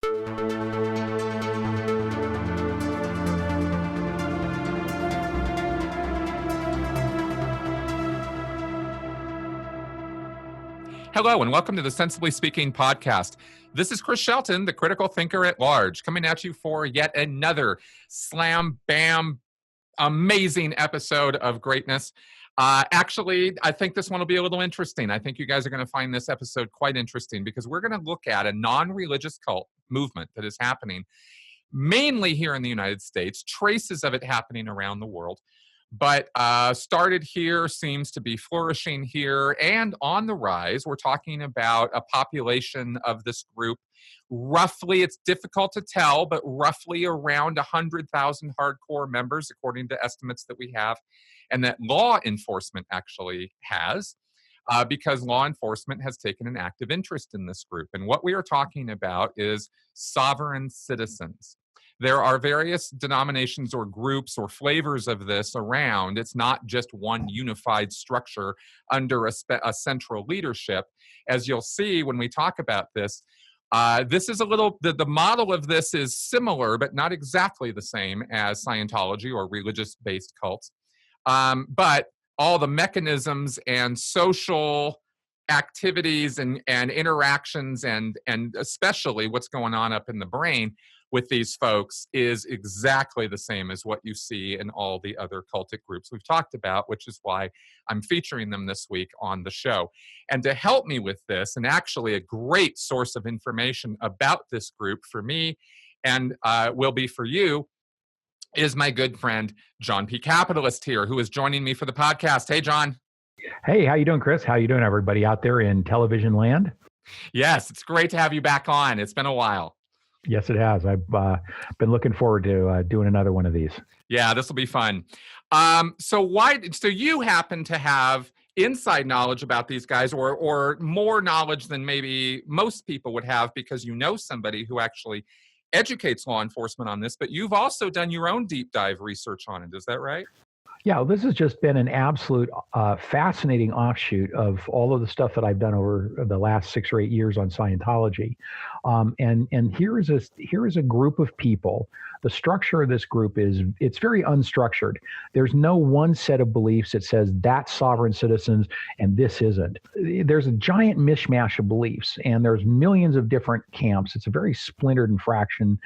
Hello, and welcome to the Sensibly Speaking podcast. This is Chris Shelton, the critical thinker at large, coming at you for yet another slam, bam, amazing episode of greatness. Actually, I think this one will be a little interesting. I think you guys are going to find this episode quite interesting because we're going to look at a non-religious cult movement that is happening mainly here in the United States, traces of it happening around the world. But started here, seems to be flourishing here and on the rise. We're talking about a population of this group. Roughly, it's difficult to tell, but roughly around 100,000 hardcore members, according to estimates that we have, and that law enforcement actually has, because law enforcement has taken an active interest in this group. And what we are talking about is sovereign citizens. There are various denominations or groups or flavors of this around. It's not just one unified structure under a central leadership. As you'll see when we talk about this, this is a little, the model of this is similar, but not exactly the same as Scientology or religious-based cults. But all the mechanisms and social activities and interactions and especially what's going on up in the brain with these folks is exactly the same as what you see in all the other cultic groups we've talked about, which is why I'm featuring them this week on the show. And to help me with this, and actually a great source of information about this group for me and will be for you, is my good friend, John P. Capitalist here, who is joining me for the podcast. Hey, John. Hey, how you doing, Chris? How you doing, everybody out there in television land? Yes, it's great to have you back on. It's been a while. Yes, it has. I've been looking forward to doing another one of these. Yeah, this will be fun. So you happen to have inside knowledge about these guys or more knowledge than maybe most people would have because you know somebody who actually educates law enforcement on this, but you've also done your own deep dive research on it. Is that right? Yeah, this has just been an absolute fascinating offshoot of all of the stuff that I've done over the last 6 or 8 years on Scientology. And here is a group of people. The structure of this group it's very unstructured. There's no one set of beliefs that says that's sovereign citizens and this isn't. There's a giant mishmash of beliefs, and there's millions of different camps. It's a very splintered and fractured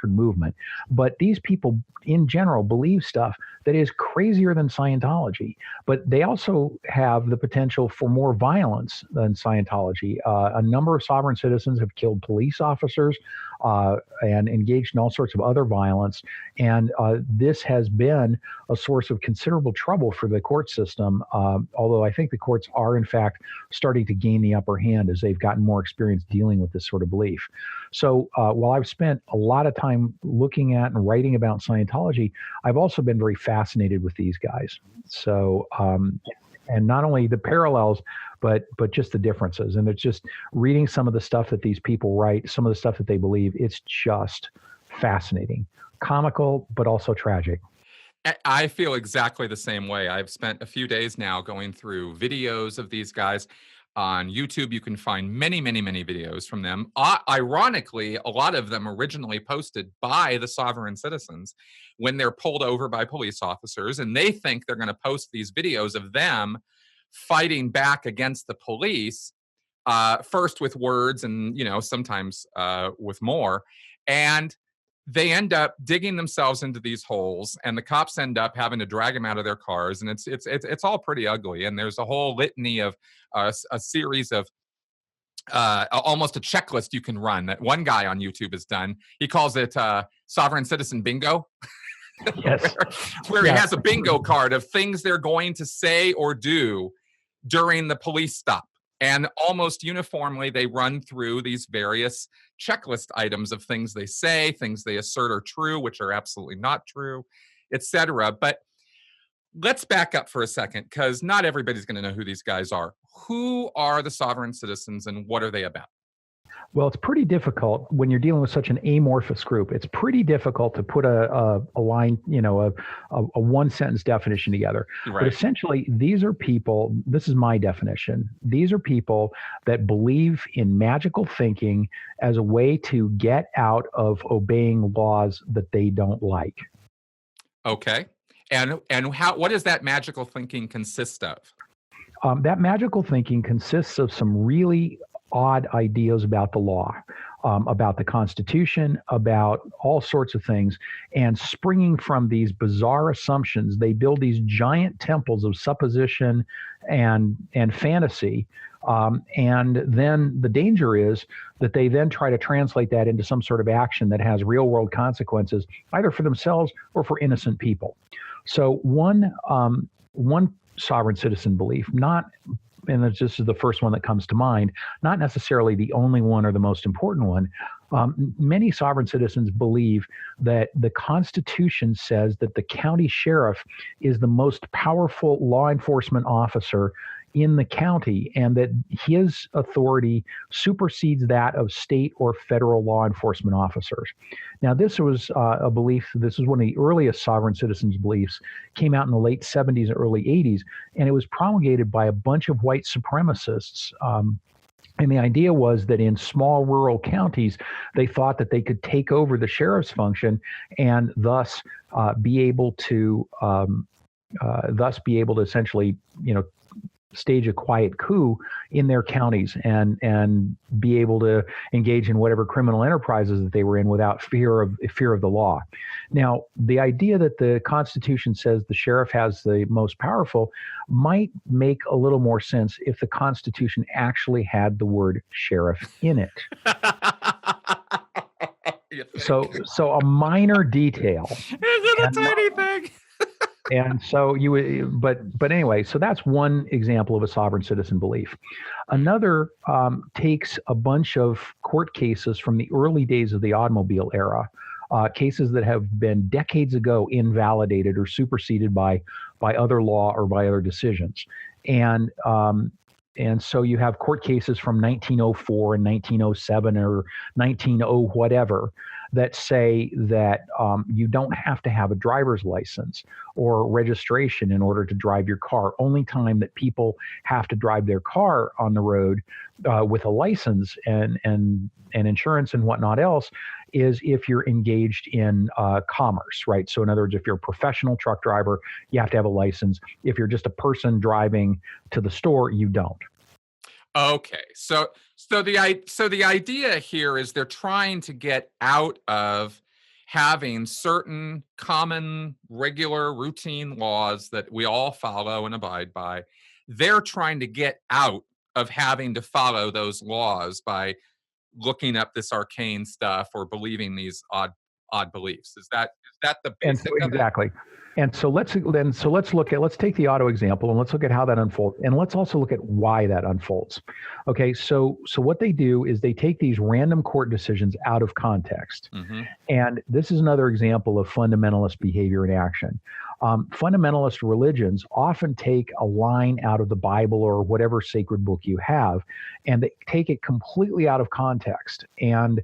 movement. But these people, in general, believe stuff that is crazier than Scientology. But they also have the potential for more violence than Scientology. A number of sovereign citizens have killed police officers and engaged in all sorts of other violence. And this has been a source of considerable trouble for the court system, although I think the courts are, in fact, starting to gain the upper hand as they've gotten more experience dealing with this sort of belief. So while I've spent a lot of time looking at and writing about Scientology, I've also been very fascinated with these guys. So, and not only the parallels, but just the differences. And it's just reading some of the stuff that these people write, some of the stuff that they believe, it's just fascinating, comical, but also tragic. I feel exactly the same way. I've spent a few days now going through videos of these guys. On YouTube, you can find many, many, many videos from them. Ironically, a lot of them originally posted by the sovereign citizens when they're pulled over by police officers, and they think they're going to post these videos of them fighting back against the police, first with words and, sometimes with more. And they end up digging themselves into these holes, and the cops end up having to drag them out of their cars, and it's all pretty ugly. And there's a whole litany of a series of almost a checklist you can run that one guy on YouTube has done. He calls it sovereign citizen bingo. Yes. where he has a bingo card of things they're going to say or do during the police stop. And almost uniformly, they run through these various checklist items of things they say, things they assert are true, which are absolutely not true, etc. But let's back up for a second, because not everybody's going to know who these guys are. Who are the sovereign citizens and what are they about? Well, it's pretty difficult when you're dealing with such an amorphous group. It's pretty difficult to put a line, a one sentence definition together. Right. But essentially, these are people, this is my definition. These are people that believe in magical thinking as a way to get out of obeying laws that they don't like. Okay. And what does that magical thinking consist of? That magical thinking consists of some really odd ideas about the law, about the Constitution, about all sorts of things. And springing from these bizarre assumptions, they build these giant temples of supposition and fantasy. And then the danger is that they then try to translate that into some sort of action that has real world consequences, either for themselves or for innocent people. So one sovereign citizen belief, and this is the first one that comes to mind, not necessarily the only one or the most important one. Many sovereign citizens believe that the Constitution says that the county sheriff is the most powerful law enforcement officer in the county, and that his authority supersedes that of state or federal law enforcement officers. Now, this was a belief, this is one of the earliest sovereign citizens' beliefs, came out in the late 70s and early 80s, and it was promulgated by a bunch of white supremacists. And the idea was that in small rural counties, they thought that they could take over the sheriff's function and thus be able to essentially, stage a quiet coup in their counties and be able to engage in whatever criminal enterprises that they were in without fear of the law. Now, the idea that the Constitution says the sheriff has the most powerful might make a little more sense if the Constitution actually had the word sheriff in it. So a minor detail. Is it a tiny thing? And so but anyway, so that's one example of a sovereign citizen belief. Another takes a bunch of court cases from the early days of the automobile era, cases that have been decades ago invalidated or superseded by other law or by other decisions. And so you have court cases from 1904 and 1907 or 1900 whatever that say that you don't have to have a driver's license or registration in order to drive your car. Only time that people have to drive their car on the road with a license and insurance and whatnot else is if you're engaged in commerce, right? So in other words, if you're a professional truck driver, you have to have a license. If you're just a person driving to the store, you don't. Okay, so the idea here is they're trying to get out of having certain common, regular, routine laws that we all follow and abide by. They're trying to get out of having to follow those laws by looking up this arcane stuff or believing these odd beliefs. Is that the basic of it? Exactly. And so let's take the auto example and let's look at how that unfolds. And let's also look at why that unfolds. Okay, so what they do is they take these random court decisions out of context. Mm-hmm. And this is another example of fundamentalist behavior in action. Fundamentalist religions often take a line out of the Bible or whatever sacred book you have, and they take it completely out of context. And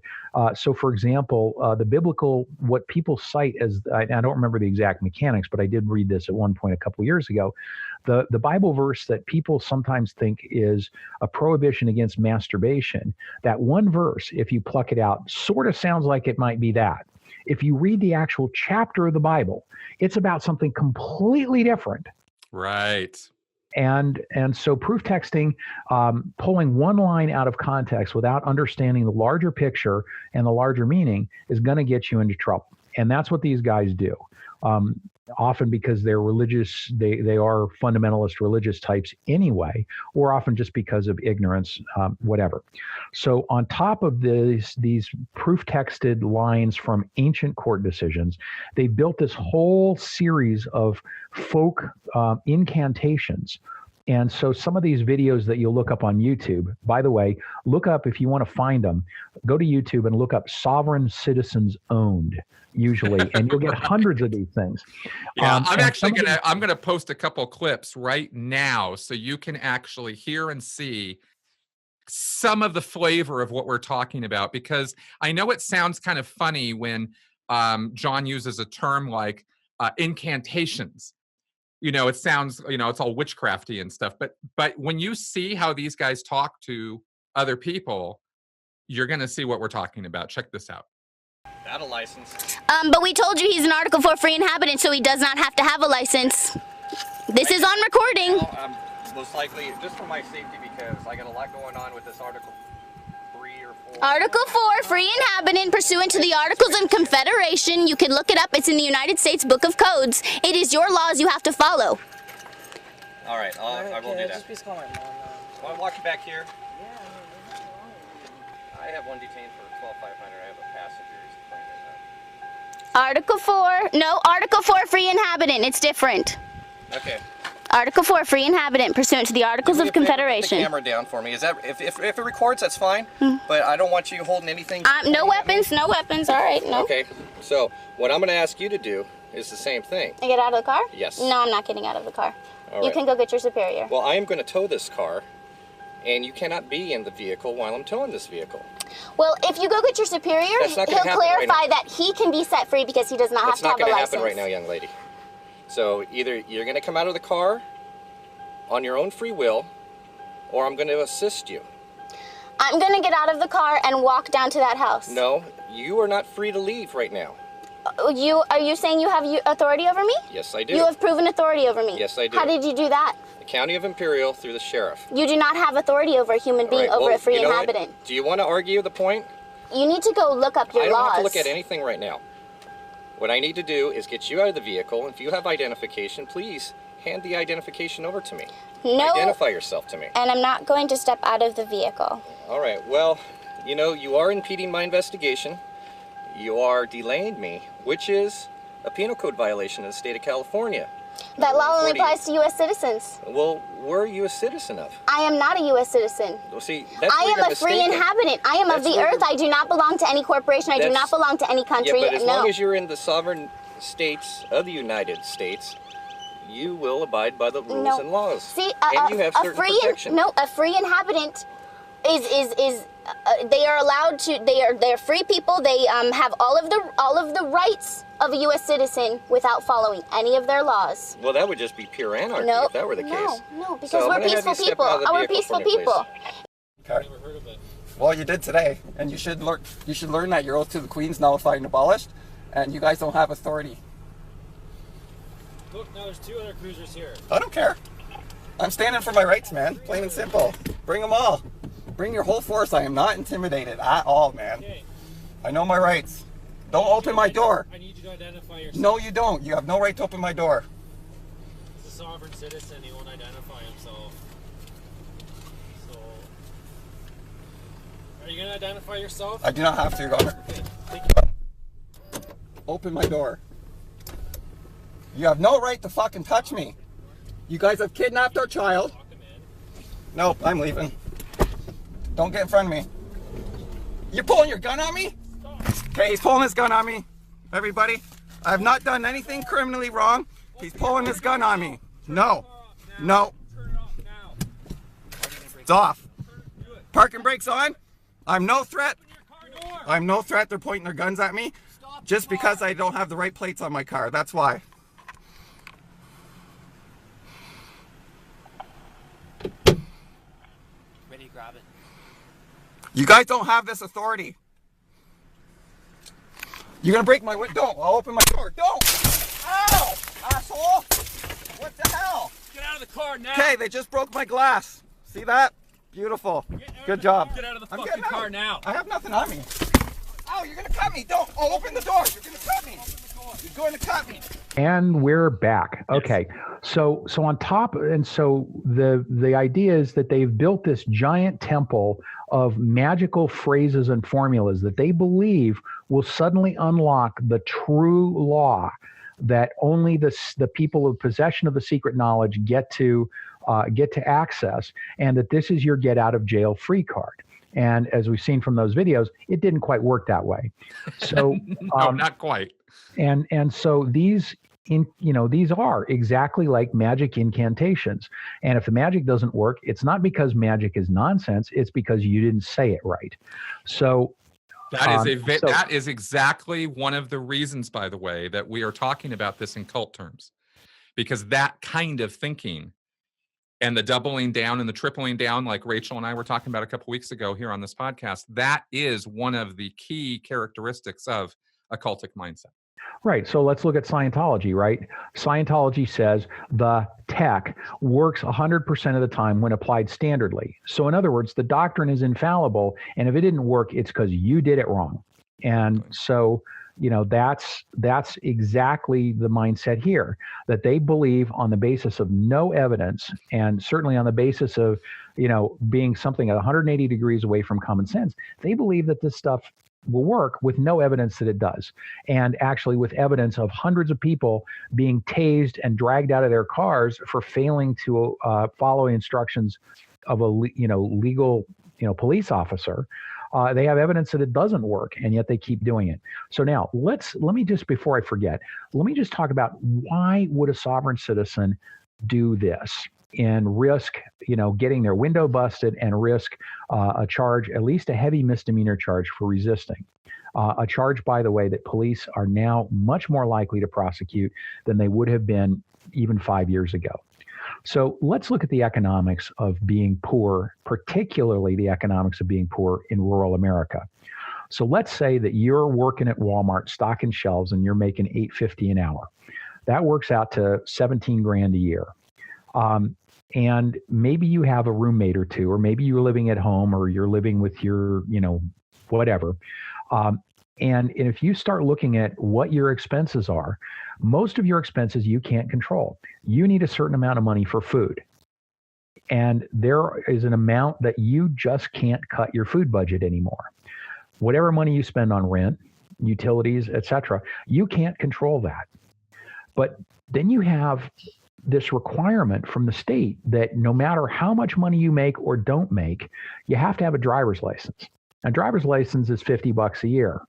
so, for example, the biblical, what people cite as, I don't remember the exact mechanics, but I did read this at one point a couple of years ago. The Bible verse that people sometimes think is a prohibition against masturbation, that one verse, if you pluck it out, sort of sounds like it might be that. If you read the actual chapter of the Bible, it's about something completely different. Right. And so proof texting, pulling one line out of context without understanding the larger picture and the larger meaning is going to get you into trouble. And that's what these guys do. Often because they're religious, they are fundamentalist religious types anyway, or often just because of ignorance, whatever. So on top of these proof texted lines from ancient court decisions, they built this whole series of folk incantations. And so some of these videos that you'll look up on YouTube, by the way, look up, if you want to find them, go to YouTube and look up Sovereign Citizens Owned, usually, and you'll get hundreds of these things. Yeah, I'm gonna post a couple clips right now so you can actually hear and see some of the flavor of what we're talking about, because I know it sounds kind of funny when John uses a term like incantations. It sounds, it's all witchcrafty and stuff. But when you see how these guys talk to other people, you're going to see what we're talking about. Check this out. Not a license. But we told you he's an Article 4 free inhabitant, so he does not have to have a license. This is on recording. Most likely, just for my safety, because I got a lot going on with this Article 3 or 4. Article 4, free inhabitant pursuant to the Articles of Confederation. You can look it up. It's in the United States Book of Codes. It is your laws you have to follow. All right, I will do that. Just please call my mom. Want to walk you back here? Yeah, I have one detained for 12,500. I have a passenger. Article 4, no, Article 4, free inhabitant. It's different. Okay. Article 4, free inhabitant pursuant to the Articles of Confederation. Put the camera down for me. Is that if it records, that's fine. But I don't want you holding anything. No weapons, no weapons. All right, no. Okay. So what I'm going to ask you to do is the same thing. I get out of the car? Yes. No, I'm not getting out of the car. All right. You can go get your superior. Well, I am going to tow this car, and you cannot be in the vehicle while I'm towing this vehicle. Well, if you go get your superior, he'll clarify that he can be set free because he does not have to have a license. It's not going to happen right now, young lady. So either you're going to come out of the car on your own free will, or I'm going to assist you. I'm going to get out of the car and walk down to that house. No, you are not free to leave right now. Are you saying you have authority over me? Yes, I do. You have proven authority over me? Yes, I do. How did you do that? The County of Imperial through the sheriff. You do not have authority over a human being, over a free inhabitant. What? Do you want to argue the point? You need to go look up your laws. I don't have to look at anything right now. What I need to do is get you out of the vehicle. If you have identification, please hand the identification over to me. No. Identify yourself to me. And I'm not going to step out of the vehicle. All right. Well, you are impeding my investigation. You are delaying me, which is a penal code violation in the state of California. That law only applies to U.S. citizens. Well, where are you a citizen of? I am not a U.S. citizen. Well, see, that's I am a free inhabitant. I am of the earth. I do not belong to any corporation. I do not belong to any country. Yeah, but as long as you're in the sovereign states of the United States, you will abide by the rules and laws. See, and you have certain protections. No, a free inhabitant is they are allowed to. They're free people. They have all of the rights of a U.S. citizen without following any of their laws. Well, that would just be pure anarchy if that were the case. No, because we're peaceful people. We're peaceful people. Okay. Never heard of it. Well, you did today, and you should learn that your oath to the Queen's nullified and abolished, and you guys don't have authority. Look, now there's 2 other cruisers here. I don't care. I'm standing for my rights, man. Plain and simple. Bring them all. Bring your whole force. I am not intimidated at all, man. Okay. I know my rights. Don't open my door. I need you to identify yourself. No, you don't. You have no right to open my door. He's a sovereign citizen. He won't identify himself. So, are you going to identify yourself? I do not have to, Your Honor. Okay. Thank you. Open my door. You have no right to fucking touch me. You guys have kidnapped our child. Nope, I'm leaving. Don't get in front of me. You're pulling your gun on me? Okay, he's pulling his gun on me. Everybody, I have not done anything criminally wrong. He's pulling his gun on me. No. No. It's off. Parking brakes on. I'm no threat. I'm no threat. They're pointing their guns at me just because I don't have the right plates on my car. That's why. Ready to grab it. You guys don't have this authority. You're gonna break my window. Don't. I'll open my door. Don't. Ow! Asshole! What the hell? Get out of the car now. Okay, they just broke my glass. See that? Beautiful. Good job. Get out of the fucking car now. I have nothing on me. Oh, you're gonna cut me. Don't. Oh, open the door. You're gonna cut me. You're going to cut me. And we're back. Okay. So on top, and so the idea is that they've built this giant temple of magical phrases and formulas that they believe will suddenly unlock the true law that only the people of possession of the secret knowledge get to access, and that this is your get out of jail free card. And as we've seen from those videos, it didn't quite work that way. So no, not quite. And so these these are exactly like magic incantations. And if the magic doesn't work, it's not because magic is nonsense. It's because you didn't say it right. So that is exactly one of the reasons, by the way, that we are talking about this in cult terms, because that kind of thinking and the doubling down and the tripling down, like Rachel and I were talking about a couple weeks ago here on this podcast, that is one of the key characteristics of a cultic mindset. Right. So let's look at Scientology, right? Scientology says the tech works 100% of the time when applied standardly. So in other words, the doctrine is infallible. And if it didn't work, it's because you did it wrong. And so, that's exactly the mindset here, that they believe on the basis of no evidence, and certainly on the basis of, being something at 180 degrees away from common sense. They believe that this stuff will work with no evidence that it does. And actually with evidence of hundreds of people being tased and dragged out of their cars for failing to follow instructions of a legal police officer. They have evidence that it doesn't work, and yet they keep doing it. So now let me just, before I forget, let me just talk about why would a sovereign citizen do this and risk, getting their window busted and risk a charge, at least a heavy misdemeanor charge for resisting. A charge, by the way, that police are now much more likely to prosecute than they would have been even 5 years ago. So let's look at the economics of being poor, particularly the economics of being poor in rural America. So let's say that you're working at Walmart stocking shelves and you're making $8.50 an hour. That works out to $17,000 a year. And maybe you have a roommate or two, or maybe you're living at home, or you're living with your, whatever. And if you start looking at what your expenses are, most of your expenses you can't control. You need a certain amount of money for food. And there is an amount that you just can't cut your food budget anymore. Whatever money you spend on rent, utilities, etc., you can't control that. But then you have this requirement from the state that no matter how much money you make or don't make, you have to have a driver's license. A driver's license is $50 a year.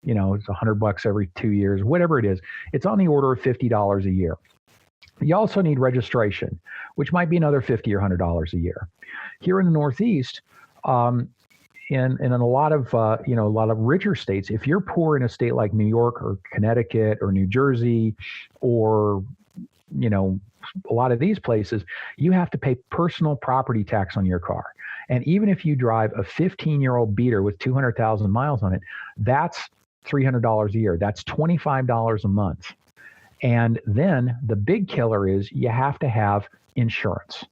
It's $100 every 2 years, whatever it is. It's on the order of $50 a year. You also need registration, which might be another $50 or $100 a year. Here in the Northeast, in a lot of richer states, if you're poor in a state like New York or Connecticut or New Jersey, or a lot of these places, you have to pay personal property tax on your car. And even if you drive a 15-year-old beater with 200,000 miles on it, that's $300 a year. That's $25 a month. And then the big killer is you have to have insurance.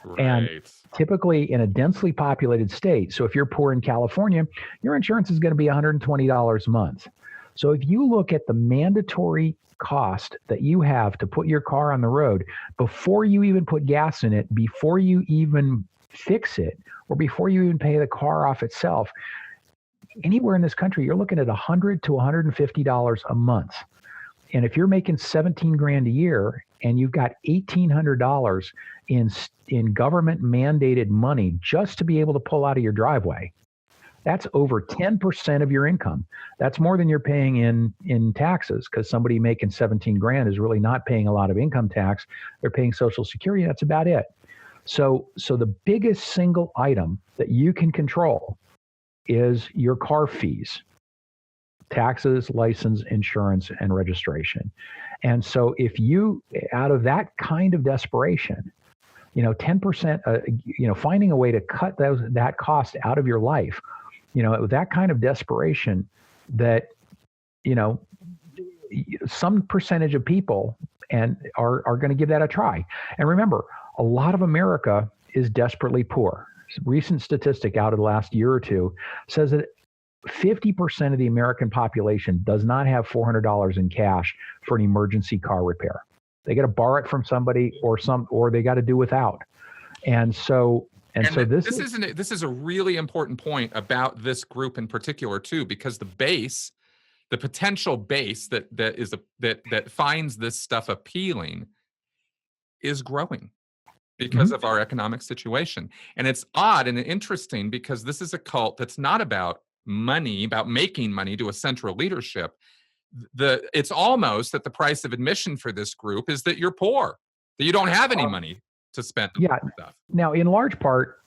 Right. And typically in a densely populated state, so if you're poor in California, your insurance is going to be $120 a month. So if you look at the mandatory cost that you have to put your car on the road before you even put gas in it, before you even fix it, or before you even pay the car off itself, anywhere in this country, you're looking at $100 to $150 a month. And if you're making $17,000 a year and you've got $1,800 in government mandated money just to be able to pull out of your driveway, that's over 10% of your income. That's more than you're paying in taxes, because somebody making $17,000 is really not paying a lot of income tax. They're paying Social Security. That's about it. So the biggest single item that you can control is your car fees, taxes, license, insurance, and registration. And so if you, out of that kind of desperation, 10%, finding a way to cut that cost out of your life, that kind of desperation, that, some percentage of people are going to give that a try. And remember, a lot of America is desperately poor. Recent statistic out of the last year or two says that 50% of the American population does not have $400 in cash for an emergency car repair. They got to borrow it from somebody, or they got to do without. And so this is a really important point about this group in particular too, because the potential base that finds this stuff appealing is growing because of our economic situation. And it's odd and interesting, because this is a cult that's not about money, about making money to a central leadership. it's almost that the price of admission for this group is that you're poor, that you don't have any money to spend on Yeah. stuff. Now, in large part,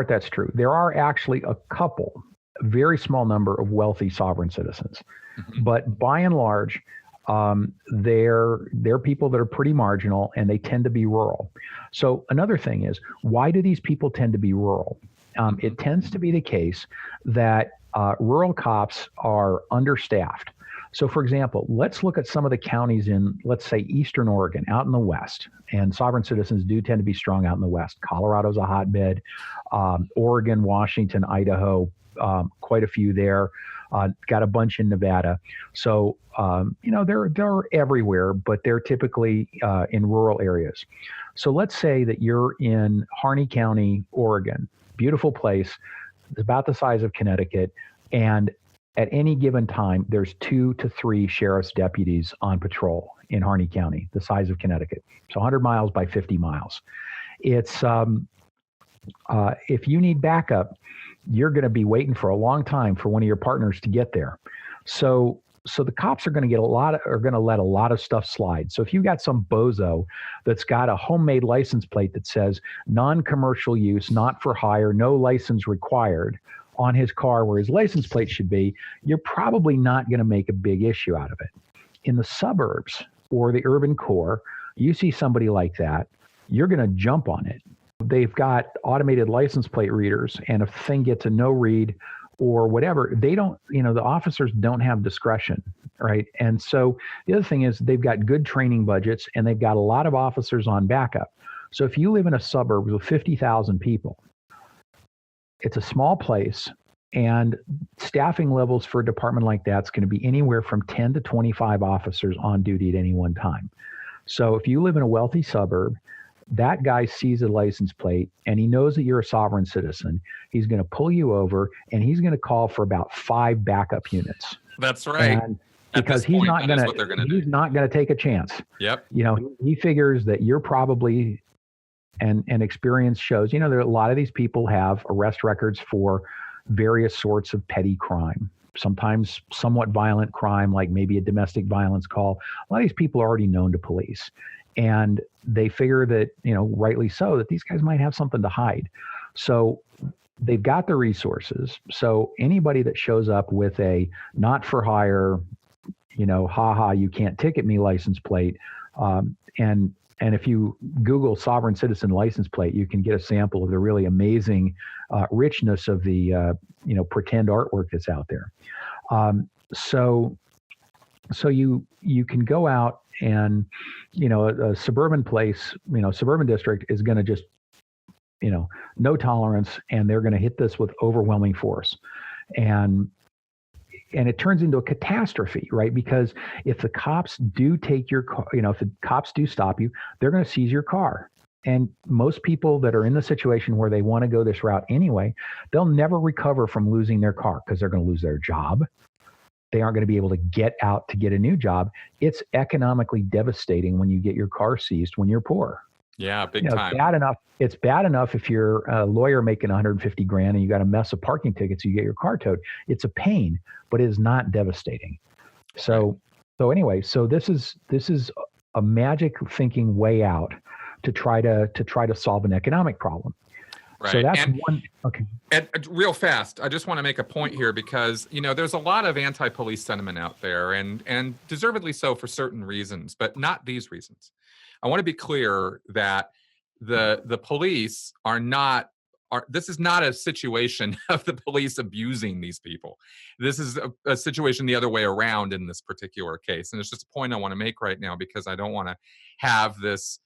that's true. There are actually a very small number of wealthy sovereign citizens, but by and large, they're people that are pretty marginal, and they tend to be rural. So another thing is, why do these people tend to be rural? It tends to be the case that rural cops are understaffed. So, for example, let's look at some of the counties in, let's say, Eastern Oregon, out in the West. And sovereign citizens do tend to be strong out in the West. Colorado's a hotbed. Oregon, Washington, Idaho, quite a few there. Got a bunch in Nevada. So, they're everywhere, but they're typically in rural areas. So let's say that you're in Harney County, Oregon. Beautiful place. It's about the size of Connecticut. And at any given time, there's 2 to 3 sheriff's deputies on patrol in Harney County, the size of Connecticut. So 100 miles by 50 miles. It's if you need backup, you're going to be waiting for a long time for one of your partners to get there. So the cops are going to let a lot of stuff slide. So if you've got some bozo that's got a homemade license plate that says non-commercial use, not for hire, no license required on his car where his license plate should be, you're probably not going to make a big issue out of it. In the suburbs or the urban core, you see somebody like that, you're going to jump on it. They've got automated license plate readers, and if the thing gets a no read or whatever, they don't, the officers don't have discretion, right? And so the other thing is they've got good training budgets, and they've got a lot of officers on backup. So if you live in a suburb with 50,000 people, it's a small place, and staffing levels for a department like that's going to be anywhere from 10 to 25 officers on duty at any one time. So if you live in a wealthy suburb, that guy sees a license plate and he knows that you're a sovereign citizen. He's going to pull you over, and he's going to call for about 5 backup units. That's right. And because he's not going to take a chance. Yep. He figures that you're probably, and experience shows, there are a lot of these people have arrest records for various sorts of petty crime, sometimes somewhat violent crime, like maybe a domestic violence call. A lot of these people are already known to police, and they figure that, rightly so, that these guys might have something to hide. So they've got the resources. So anybody that shows up with a not for hire, you can't ticket me license plate, and if you Google sovereign citizen license plate, you can get a sample of the really amazing richness of the pretend artwork that's out there. So you can go out, and a suburban place, suburban district is going to just no tolerance, and they're going to hit this with overwhelming force, and it turns into a catastrophe, right? Because if the cops do take your car, if the cops do stop you, they're going to seize your car. And most people that are in the situation where they want to go this route anyway, they'll never recover from losing their car, because they're going to lose their job. They aren't going to be able to get out to get a new job. It's economically devastating when you get your car seized when you're poor. Yeah, big time. It's bad enough if you're a lawyer making 150 grand and you got a mess of parking tickets, you get your car towed. It's a pain, but it is not devastating. So anyway, this is a magic thinking way out to try to solve an economic problem. Right. So that's one. Okay. And real fast, I just want to make a point here, because there's a lot of anti-police sentiment out there, and deservedly so for certain reasons, but not these reasons. I want to be clear that the police this is not a situation of the police abusing these people. This is a situation the other way around in this particular case. And it's just a point I want to make right now, because I don't want to have this,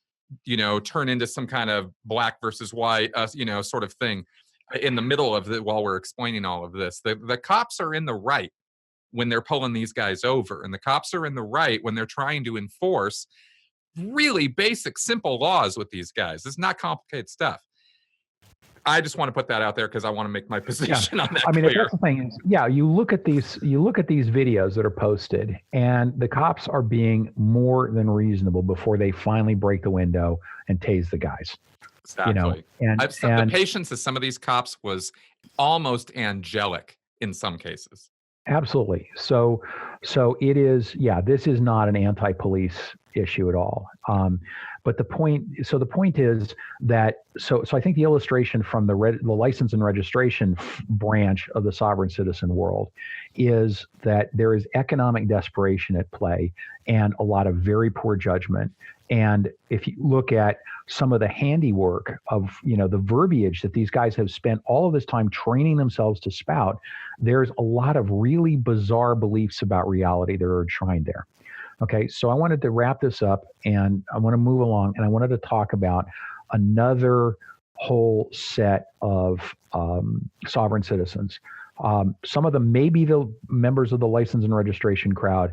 turn into some kind of black versus white, sort of thing in the middle of while we're explaining all of this. The cops are in the right when they're pulling these guys over, and the cops are in the right when they're trying to enforce really basic, simple laws with these guys. It's not complicated stuff. I just want to put that out there because I want to make my position on that. I mean, clear. that's the thing is, you look at these videos that are posted, and the cops are being more than reasonable before they finally break the window and tase the guys. Exactly. And the patience of some of these cops was almost angelic in some cases. Absolutely. So it is, yeah, this is not an anti-police issue at all. But the point is that, so I think the illustration from the license and registration branch of the sovereign citizen world is that there is economic desperation at play and a lot of very poor judgment. And if you look at some of the handiwork of, the verbiage that these guys have spent all of this time training themselves to spout, there's a lot of really bizarre beliefs about reality that are enshrined there. Okay, so I wanted to wrap this up and I want to move along, and I wanted to talk about another whole set of sovereign citizens. Some of them may be the members of the license and registration crowd.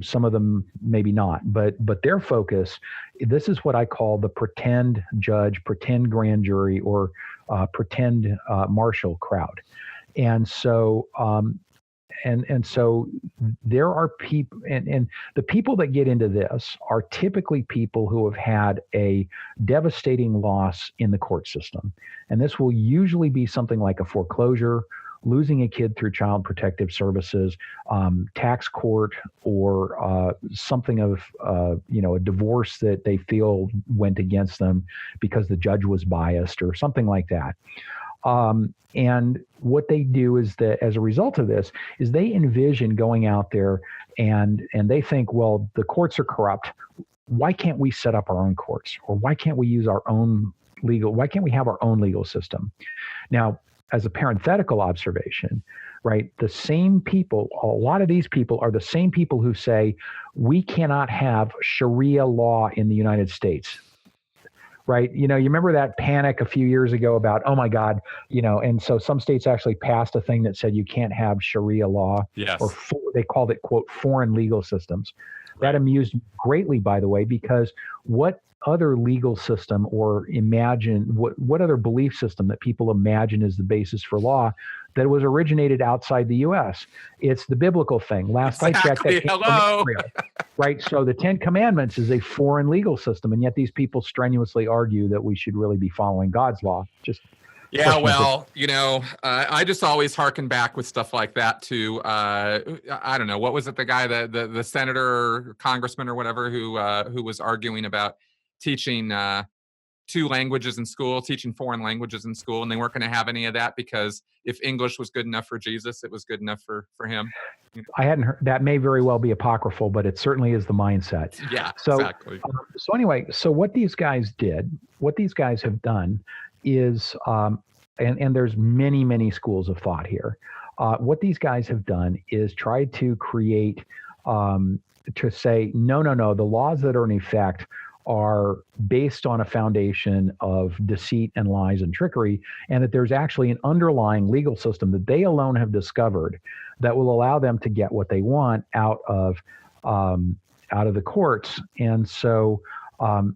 Some of them maybe not, but their focus, this is what I call the pretend judge, pretend grand jury, or pretend marshal crowd. And so so there are people, and the people that get into this are typically people who have had a devastating loss in the court system. And this will usually be something like a foreclosure, losing a kid through Child Protective Services, tax court, or something of, a divorce that they feel went against them because the judge was biased or something like that. And what they do is that as a result of this is they envision going out there and they think, well, the courts are corrupt. Why can't we set up our own courts? Or why can't we use our own why can't we have our own legal system? Now, as a parenthetical observation, right, the same people, a lot of these people are the same people who say, we cannot have Sharia law in the United States. Right. You remember that panic a few years ago about, oh my God, and so some states actually passed a thing that said you can't have Sharia law. Yes. Or they called it, quote, foreign legal systems. That amused me greatly, by the way, because what other legal system or what other belief system that people imagine is the basis for law that was originated outside the U.S.? It's the biblical thing. Last I checked, that came from Israel, right? So the 10 Commandments is a foreign legal system, and yet these people strenuously argue that we should really be following God's law. Yeah, well, I just always harken back with stuff like that to, I don't know, what was it, the guy, the senator or congressman or whatever who was arguing about teaching two languages in school, teaching foreign languages in school, and they weren't going to have any of that because if English was good enough for Jesus, it was good enough for him. I hadn't heard that. May very well be apocryphal, but it certainly is the mindset. Yeah, so, exactly. So anyway, so what these guys have done is, and there's many, many schools of thought here. What these guys have done is try to create, to say, no, the laws that are in effect are based on a foundation of deceit and lies and trickery, and that there's actually an underlying legal system that they alone have discovered that will allow them to get what they want out of the courts. And so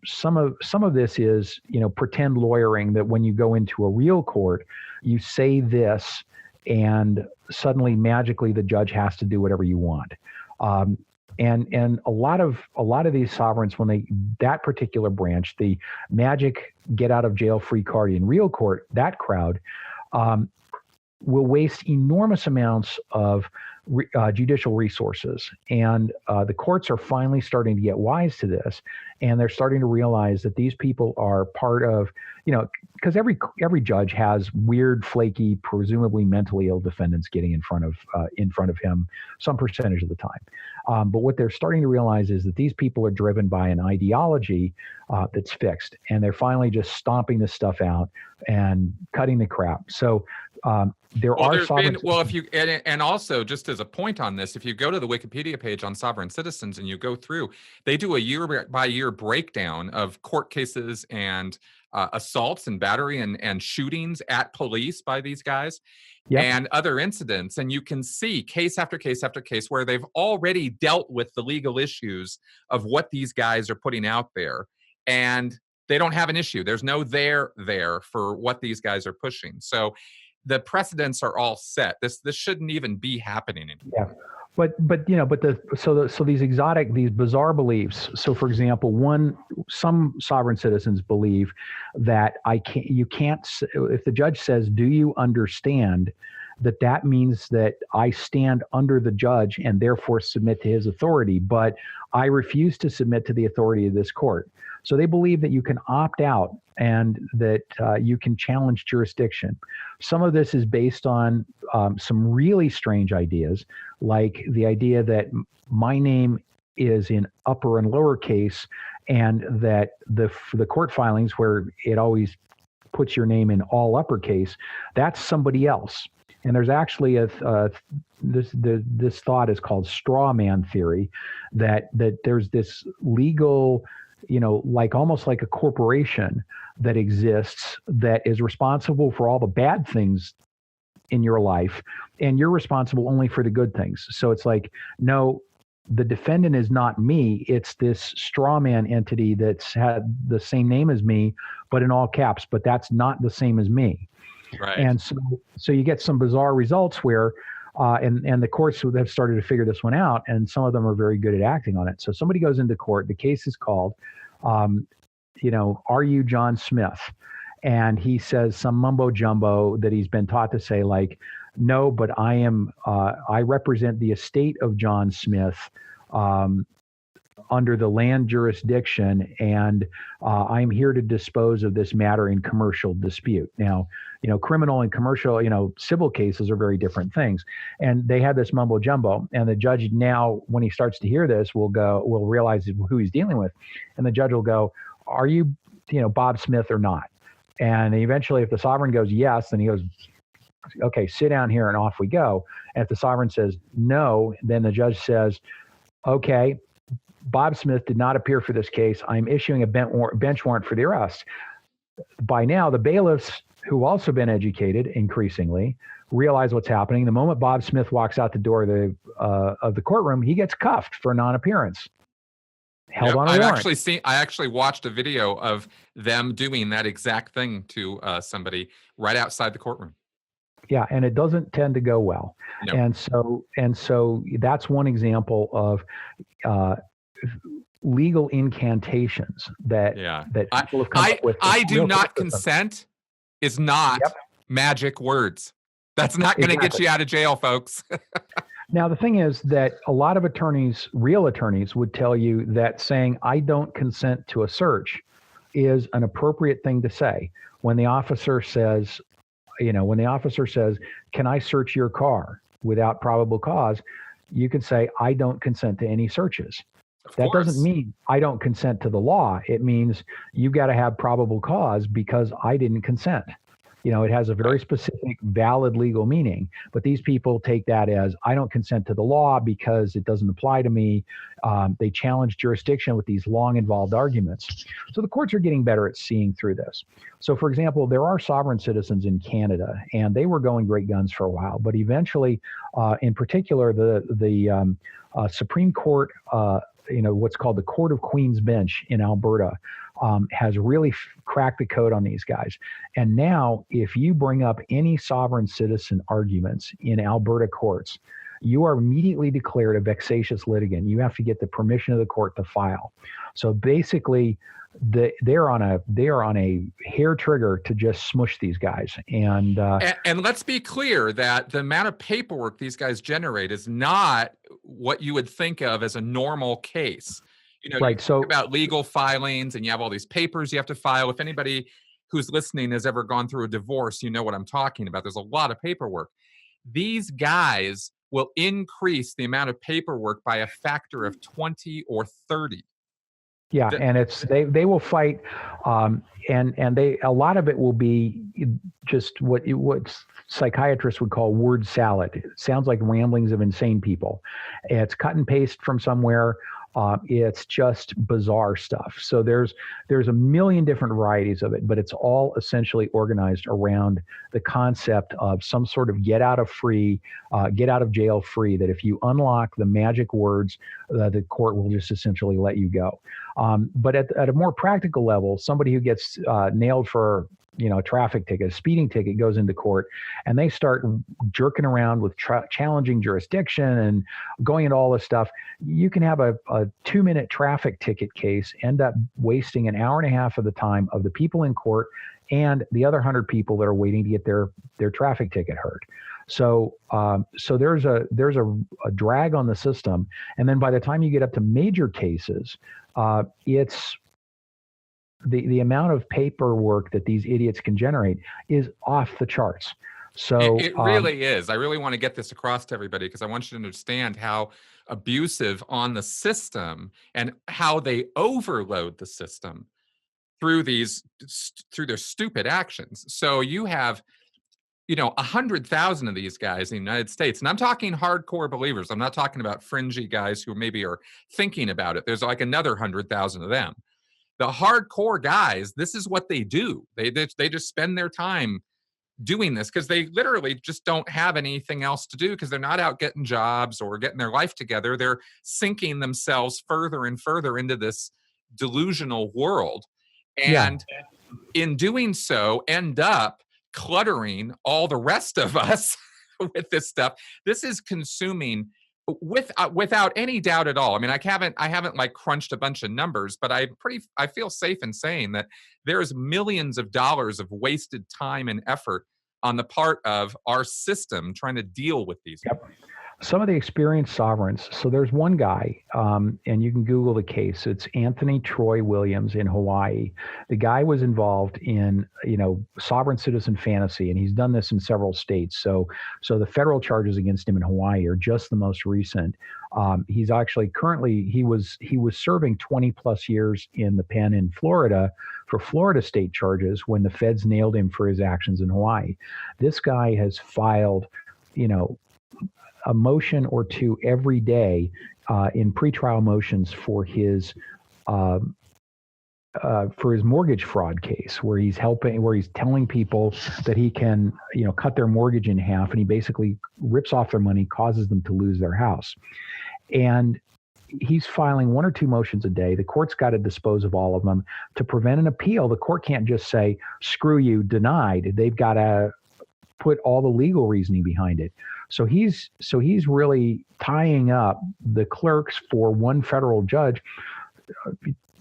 some of this is, pretend lawyering, that when you go into a real court, you say this and suddenly magically the judge has to do whatever you want. And a lot of these sovereigns, that particular branch, the magic get out of jail free card in real court, that crowd will waste enormous amounts of judicial resources. And the courts are finally starting to get wise to this, and they're starting to realize that these people are part of, because every judge has weird, flaky, presumably mentally ill defendants getting in front of him some percentage of the time. But what they're starting to realize is that these people are driven by an ideology that's fixed, and they're finally just stomping this stuff out and cutting the crap. So there are sovereign. If you and also just as a point on this, if you go to the Wikipedia page on sovereign citizens and you go through, they do a year-by-year breakdown of court cases and assaults and battery and shootings at police by these guys. Yep. And other incidents, and you can see case after case after case where they've already dealt with the legal issues of what these guys are putting out there, and they don't have an issue. There's no there for what these guys are pushing. So the precedents are all set. This shouldn't even be happening anymore. Yeah. So these bizarre beliefs. So for example, some sovereign citizens believe that if the judge says, do you understand, that means that I stand under the judge and therefore submit to his authority, but I refuse to submit to the authority of this court. So they believe that you can opt out and that you can challenge jurisdiction. Some of this is based on some really strange ideas, like the idea that my name is in upper and lowercase, and that the court filings where it always puts your name in all uppercase, that's somebody else. And there's actually this thought is called straw man theory, that there's this legal, like almost like a corporation that exists that is responsible for all the bad things in your life, and you're responsible only for the good things. So it's like, no, the defendant is not me. It's this straw man entity that's had the same name as me, but in all caps, but that's not the same as me. Right. And so you get some bizarre results where, and the courts have started to figure this one out, and some of them are very good at acting on it. So somebody goes into court, the case is called, are you John Smith? And he says some mumbo jumbo that he's been taught to say, like, no, but I represent the estate of John Smith under the land jurisdiction, and I'm here to dispose of this matter in commercial dispute. Now, criminal and commercial, civil cases are very different things. And they have this mumbo jumbo, and the judge now, when he starts to hear this, will realize who he's dealing with. And the judge will go, are you, Bob Smith or not? And eventually, if the sovereign goes yes, then he goes, okay, sit down here, and off we go. And if the sovereign says no, then the judge says, okay, Bob Smith did not appear for this case. I'm issuing a bench warrant for the arrest. By now, the bailiffs, who also been educated increasingly, realize what's happening. The moment Bob Smith walks out the door of the courtroom, he gets cuffed for non-appearance. Held on a warrant. I actually watched a video of them doing that exact thing to somebody right outside the courtroom. Yeah, and it doesn't tend to go well. No. And so that's one example of legal incantations that people have come up with. I do not consent is not magic words. That's not going to get you out of jail, folks. Now, the thing is that a lot of attorneys, real attorneys, would tell you that saying I don't consent to a search is an appropriate thing to say. When the officer says, can I search your car without probable cause? You can say, I don't consent to any searches. That doesn't mean I don't consent to the law. It means you got to have probable cause because I didn't consent. It has a very specific, valid legal meaning. But these people take that as I don't consent to the law because it doesn't apply to me. They challenge jurisdiction with these long, involved arguments. So the courts are getting better at seeing through this. So, for example, there are sovereign citizens in Canada, and they were going great guns for a while. But eventually, in particular, the Supreme Court, what's called the Court of Queen's Bench in Alberta, has really cracked the code on these guys. And now, if you bring up any sovereign citizen arguments in Alberta courts, you are immediately declared a vexatious litigant. You have to get the permission of the court to file. So basically, they're on a hair trigger to just smush these guys. And let's be clear that the amount of paperwork these guys generate is not what you would think of as a normal case. Right. So about legal filings, and you have all these papers you have to file. If anybody who's listening has ever gone through a divorce, you know what I'm talking about. There's a lot of paperwork. These guys will increase the amount of paperwork by a factor of 20 or 30. Yeah, and they will fight, and a lot of it will be just what psychiatrists would call word salad. It sounds like ramblings of insane people. It's cut and paste from somewhere. It's just bizarre stuff. So there's a million different varieties of it, but it's all essentially organized around the concept of some sort of get out of jail free, that if you unlock the magic words, the court will just essentially let you go. But at a more practical level, somebody who gets nailed for a traffic ticket, a speeding ticket, goes into court, and they start jerking around with challenging jurisdiction and going into all this stuff. You can have a 2-minute traffic ticket case end up wasting an hour and a half of the time of the people in court and the other 100 people that are waiting to get their traffic ticket heard. So so there's a drag on the system, and then by the time you get up to major cases, it's the amount of paperwork that these idiots can generate is off the charts. So it really is. I really want to get this across to everybody because I want you to understand how abusive on the system and how they overload the system through their stupid actions. So you have, 100,000 of these guys in the United States, and I'm talking hardcore believers. I'm not talking about fringy guys who maybe are thinking about it. There's like another 100,000 of them. The hardcore guys, this is what they do. They just spend their time doing this because they literally just don't have anything else to do because they're not out getting jobs or getting their life together. They're sinking themselves further and further into this delusional world. And in doing so, end up cluttering all the rest of us with this stuff. This is consuming without any doubt at all. I mean, I haven't like crunched a bunch of numbers, but I feel safe in saying that there's millions of dollars of wasted time and effort on the part of our system trying to deal with these. Yep. Some of the experienced sovereigns. So there's one guy, and you can Google the case. It's Anthony Troy Williams in Hawaii. The guy was involved in, sovereign citizen fantasy, and he's done this in several states. So the federal charges against him in Hawaii are just the most recent. He's actually he was serving 20 plus years in the pen in Florida for Florida state charges when the feds nailed him for his actions in Hawaii. This guy has filed, a motion or two every day in pretrial motions for his mortgage fraud case, where he's telling people that he can, cut their mortgage in half, and he basically rips off their money, causes them to lose their house. And he's filing one or two motions a day. The court's got to dispose of all of them. To prevent an appeal, the court can't just say, screw you, denied. They've got to put all the legal reasoning behind it. So he's really tying up the clerks for one federal judge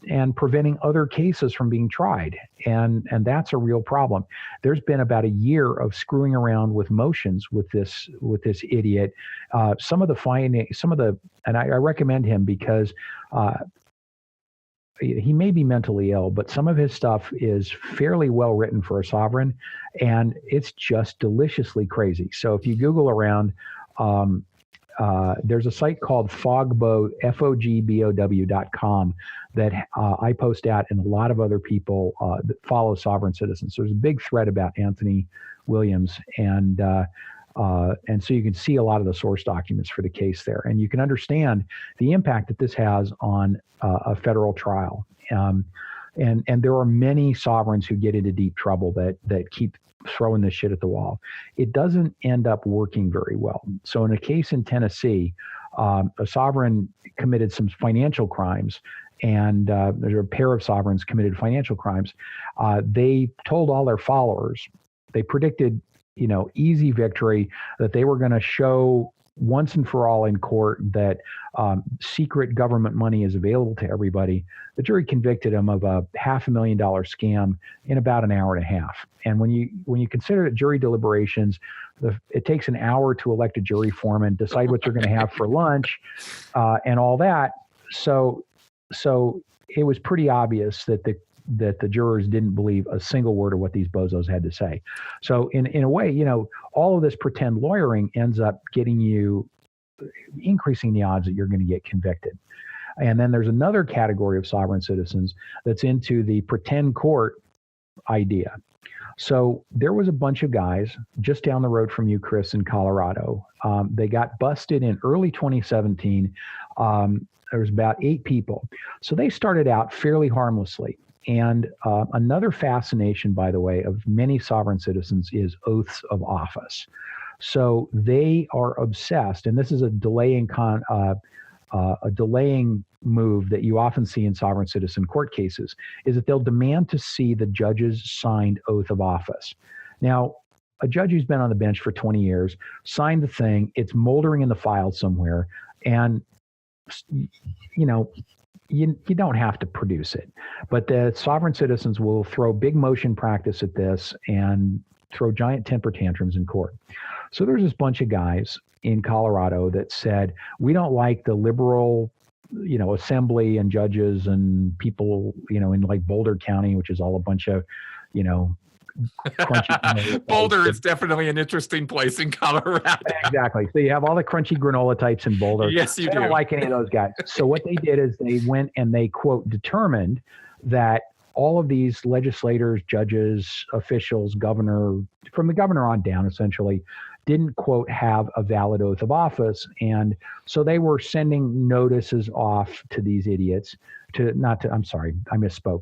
and preventing other cases from being tried. And that's a real problem. There's been about a year of screwing around with motions with this idiot. I recommend him because he may be mentally ill, but some of his stuff is fairly well written for a sovereign, and it's just deliciously crazy. So if you Google around, there's a site called fogbow, fogbow.com, that I post out, and a lot of other people that follow sovereign citizens. So there's a big thread about Anthony Williams, and so you can see a lot of the source documents for the case there, and you can understand the impact that this has on a federal trial. And there are many sovereigns who get into deep trouble that keep throwing this shit at the wall. It doesn't end up working very well. So in a case in Tennessee, a sovereign committed some financial crimes, and there's a pair of sovereigns committed financial crimes. They told all their followers, they predicted, easy victory, that they were going to show once and for all in court that secret government money is available to everybody. The jury convicted him of a $500,000 scam in about an hour and a half. And when you consider that jury deliberations, it takes an hour to elect a jury foreman, decide what you're going to have for lunch, and all that. So it was pretty obvious that the jurors didn't believe a single word of what these bozos had to say. So in a way, all of this pretend lawyering ends up increasing the odds that you're going to get convicted. And then there's another category of sovereign citizens that's into the pretend court idea. So there was a bunch of guys just down the road from you, Chris, in Colorado. They got busted in early 2017. There was about 8 people. So they started out fairly harmlessly. And another fascination, by the way, of many sovereign citizens is oaths of office. So they are obsessed, and this is a delaying move that you often see in sovereign citizen court cases, is that they'll demand to see the judge's signed oath of office. Now, a judge who's been on the bench for 20 years signed the thing, it's moldering in the file somewhere, and you don't have to produce it, but the sovereign citizens will throw big motion practice at this and throw giant temper tantrums in court. So there's this bunch of guys in Colorado that said, we don't like the liberal, assembly and judges and people, in like Boulder County, which is all a bunch of, crunchy Boulder is definitely an interesting place in Colorado. Exactly. So you have all the crunchy granola types in Boulder. Yes, you do. I don't like any of those guys. So what they did is they went and they, quote, determined that all of these legislators, judges, officials, governor, from the governor on down, essentially, didn't, quote, have a valid oath of office. And so they were sending notices off to these idiots I'm sorry, I misspoke.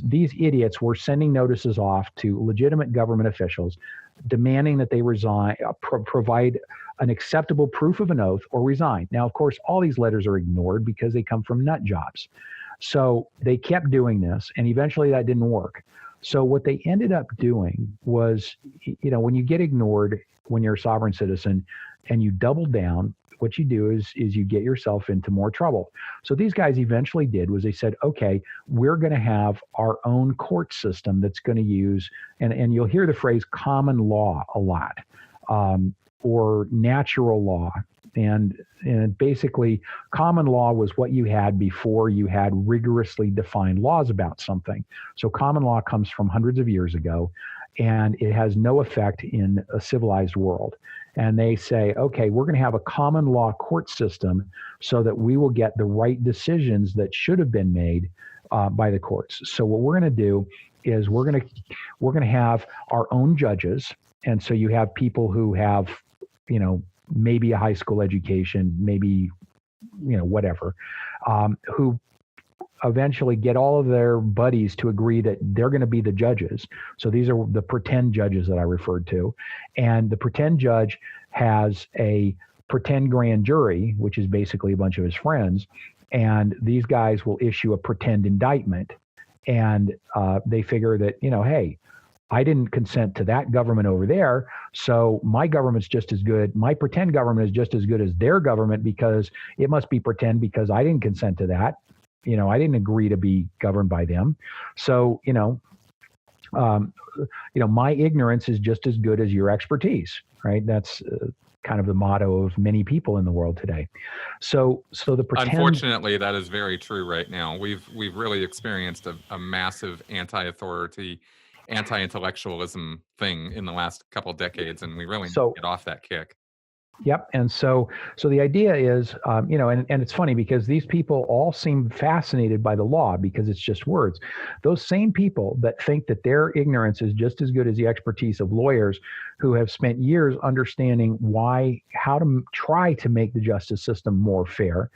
These idiots were sending notices off to legitimate government officials demanding that they resign, provide an acceptable proof of an oath or resign. Now, of course, all these letters are ignored because they come from nut jobs. So they kept doing this, and eventually that didn't work. So what they ended up doing was, when you get ignored when you're a sovereign citizen and you double down, what you do is you get yourself into more trouble. So these guys eventually did was they said, okay, we're going to have our own court system that's going to use, and you'll hear the phrase common law a lot, or natural law. And basically, common law was what you had before you had rigorously defined laws about something. So common law comes from hundreds of years ago, and it has no effect in a civilized world. And they say, okay, we're going to have a common law court system so that we will get the right decisions that should have been made by the courts. So what we're going to do is we're going to have our own judges. And so you have people who have, maybe a high school education, maybe, whatever, who eventually get all of their buddies to agree that they're going to be the judges. So these are the pretend judges that I referred to. And the pretend judge has a pretend grand jury, which is basically a bunch of his friends. And these guys will issue a pretend indictment. And they figure that, hey, I didn't consent to that government over there, so my government's just as good. My pretend government is just as good as their government because it must be pretend because I didn't consent to that. I didn't agree to be governed by them. So, my ignorance is just as good as your expertise, right? That's kind of the motto of many people in the world today. So the pretend. Unfortunately, that is very true right now. We've really experienced a massive anti-authority, anti-intellectualism thing in the last couple of decades, and we really need to get off that kick. Yep. And so the idea is, and it's funny because these people all seem fascinated by the law because it's just words. Those same people that think that their ignorance is just as good as the expertise of lawyers who have spent years understanding how to try to make the justice system more fair,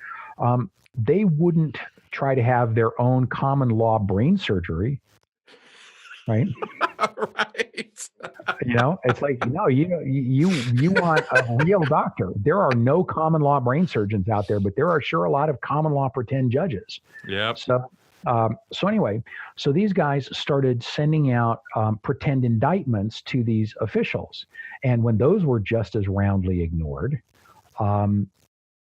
they wouldn't try to have their own common law brain surgery. Right. Right. It's like, no, you want a real doctor. There are no common law brain surgeons out there, but there are sure a lot of common law pretend judges. Yep. So anyway, so these guys started sending out pretend indictments to these officials. And when those were just as roundly ignored,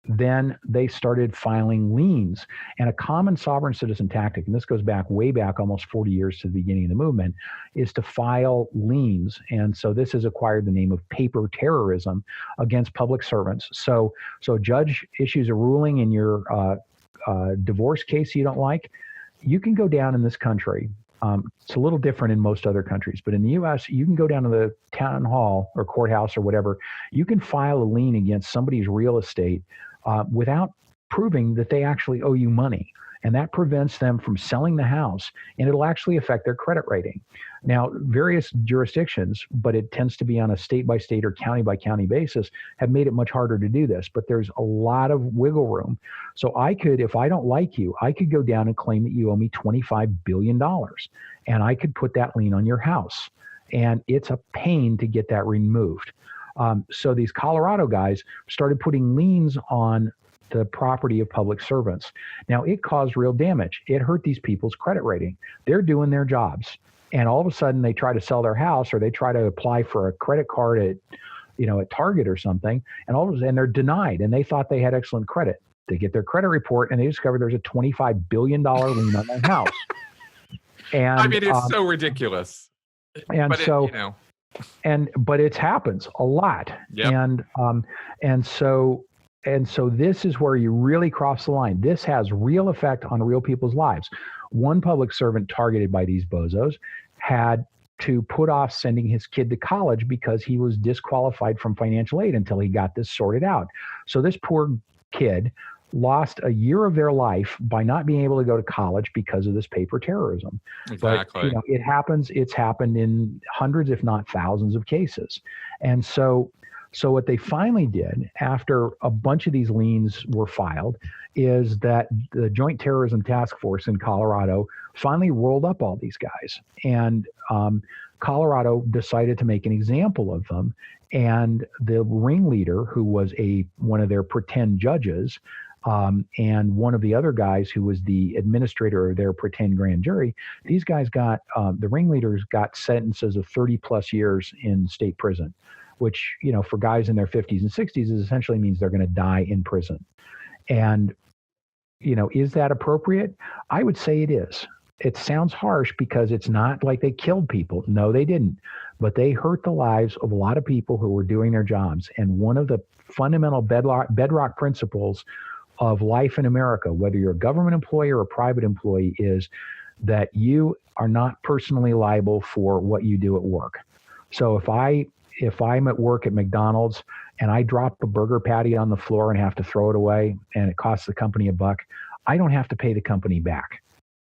then they started filing liens. And a common sovereign citizen tactic, and this goes way back almost 40 years to the beginning of the movement, is to file liens. And so this has acquired the name of paper terrorism against public servants. So a judge issues a ruling in your divorce case you don't like, you can go down in this country. It's a little different in most other countries, but in the U.S., you can go down to the town hall or courthouse or whatever. You can file a lien against somebody's real estate without proving that they actually owe you money. And that prevents them from selling the house, and it'll actually affect their credit rating. Now, various jurisdictions, but it tends to be on a state-by-state or county-by-county basis, have made it much harder to do this, but there's a lot of wiggle room. So I could, if I don't like you, I could go down and claim that you owe me $25 billion, and I could put that lien on your house. And it's a pain to get that removed. So these Colorado guys started putting liens on the property of public servants. Now, it caused real damage. It hurt these people's credit rating. They're doing their jobs. And all of a sudden they try to sell their house or they try to apply for a credit card at Target or something. And they're denied. And they thought they had excellent credit. They get their credit report and they discover there's a $25 billion lien on their house. And I mean, it's so ridiculous. And but so, But it happens a lot. Yep. And so this is where you really cross the line. This has real effect on real people's lives. One public servant targeted by these bozos had to put off sending his kid to college because he was disqualified from financial aid until he got this sorted out. So this poor kid lost a year of their life by not being able to go to college because of this paper terrorism. Exactly. But it happens. It's happened in hundreds, if not thousands, of cases. And so what they finally did after a bunch of these liens were filed is that the Joint Terrorism Task Force in Colorado finally rolled up all these guys. And Colorado decided to make an example of them. And the ringleader, who was one of their pretend judges, and one of the other guys who was the administrator of their pretend grand jury, these guys the ringleaders got sentences of 30 plus years in state prison, which, for guys in their 50s and 60s, essentially means they're going to die in prison. And, is that appropriate? I would say it is. It sounds harsh because it's not like they killed people. No, they didn't. But they hurt the lives of a lot of people who were doing their jobs. And one of the fundamental bedrock principles of life in America, whether you're a government employee or a private employee, is that you are not personally liable for what you do at work. So if I'm at work at McDonald's and I drop a burger patty on the floor and have to throw it away and it costs the company $1, I don't have to pay the company back.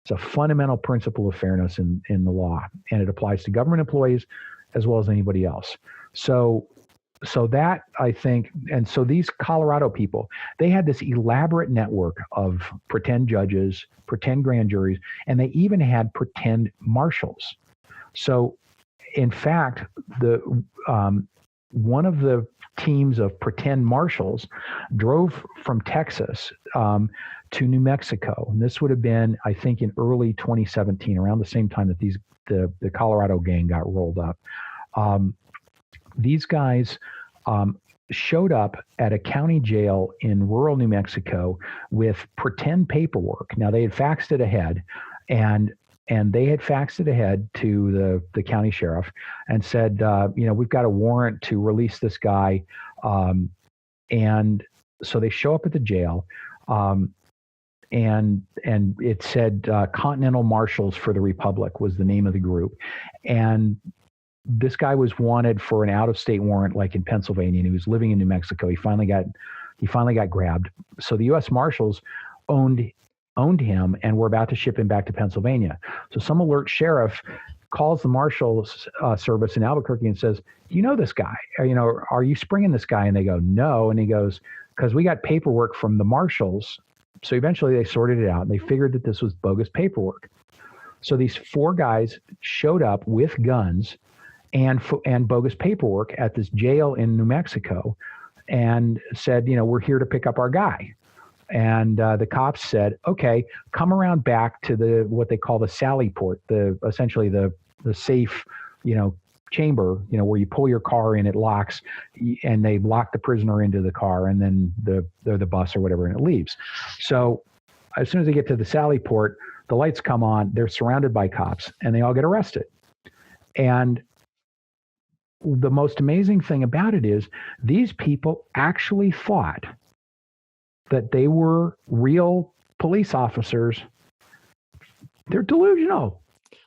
It's a fundamental principle of fairness in the law, and it applies to government employees as well as anybody else. So that, I think, and so these Colorado people, they had this elaborate network of pretend judges, pretend grand juries, and they even had pretend marshals. So, in fact, one of the teams of pretend marshals drove from Texas to New Mexico. And this would have been, I think, in early 2017, around the same time that the Colorado gang got rolled up. These guys showed up at a county jail in rural New Mexico with pretend paperwork. Now, they had faxed it ahead, and they had faxed it ahead to the county sheriff and said, we've got a warrant to release this guy. And so they show up at the jail, and it said Continental Marshals for the Republic was the name of the group. And this guy was wanted for an out-of-state warrant, like in Pennsylvania, and he was living in New Mexico. He finally got grabbed. So the U.S. Marshals owned him and were about to ship him back to Pennsylvania. So some alert sheriff calls the Marshals service in Albuquerque and says, "Do you know this guy? Are you springing this guy?" And they go, "No." And he goes, "Because we got paperwork from the Marshals." So eventually they sorted it out and they figured that this was bogus paperwork. So these 4 guys showed up with guns and bogus paperwork at this jail in New Mexico and said, "We're here to pick up our guy." And the cops said, "Okay, come around back to what they call the Sally port, essentially the safe, chamber, where you pull your car in, it locks, and they lock the prisoner into the car, and then the bus or whatever, and it leaves." So as soon as they get to the Sally port, the lights come on, they're surrounded by cops, and they all get arrested. And the most amazing thing about it is these people actually thought that they were real police officers. They're delusional.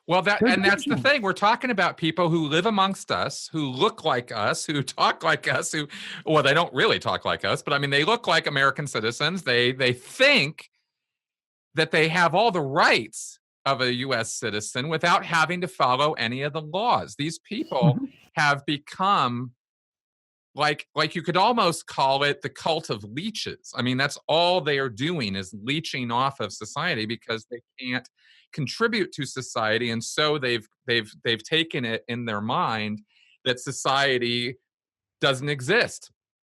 Well, that's the thing. We're talking about people who live amongst us, who look like us, who talk like us, they don't really talk like us, but I mean, they look like American citizens. They think that they have all the rights of a U.S. citizen without having to follow any of the laws. These people have become like you could almost call it the cult of leeches. I mean, that's all they are doing is leeching off of society because they can't contribute to society, and so they've taken it in their mind that society doesn't exist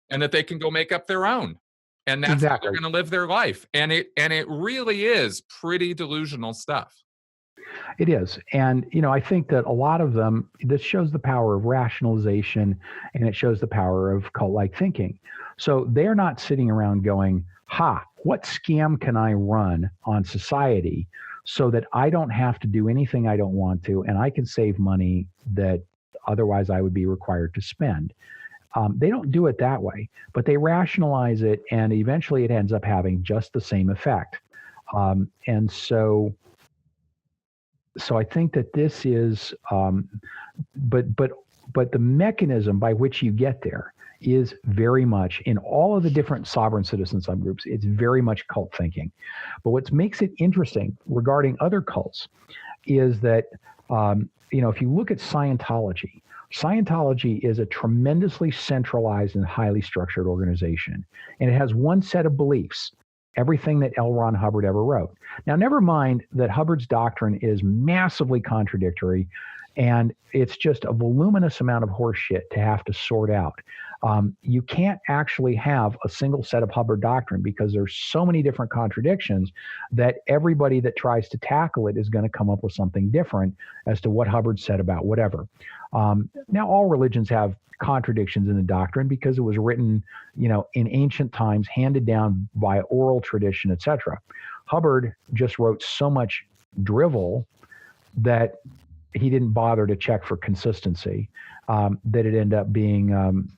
and that they can go make up their own, and that's how they're going to live their life. And it really is pretty delusional stuff. It is. And, I think that a lot of them, this shows the power of rationalization, and it shows the power of cult-like thinking. So they're not sitting around going, what scam can I run on society so that I don't have to do anything I don't want to, and I can save money that otherwise I would be required to spend. They don't do it that way, but they rationalize it, and eventually it ends up having just the same effect. And so I think that this is, but the mechanism by which you get there is very much, in all of the different sovereign citizen subgroups, it's very much cult thinking. But what makes it interesting regarding other cults is that, if you look at Scientology is a tremendously centralized and highly structured organization. And it has one set of beliefs, everything that L. Ron Hubbard ever wrote. Now, never mind that Hubbard's doctrine is massively contradictory, and it's just a voluminous amount of horse shit to have to sort out. You can't actually have a single set of Hubbard doctrine because there's so many different contradictions that everybody that tries to tackle it is going to come up with something different as to what Hubbard said about whatever. Now, all religions have contradictions in the doctrine because it was written, in ancient times, handed down by oral tradition, etc. Hubbard just wrote so much drivel that he didn't bother to check for consistency, that it ended up being,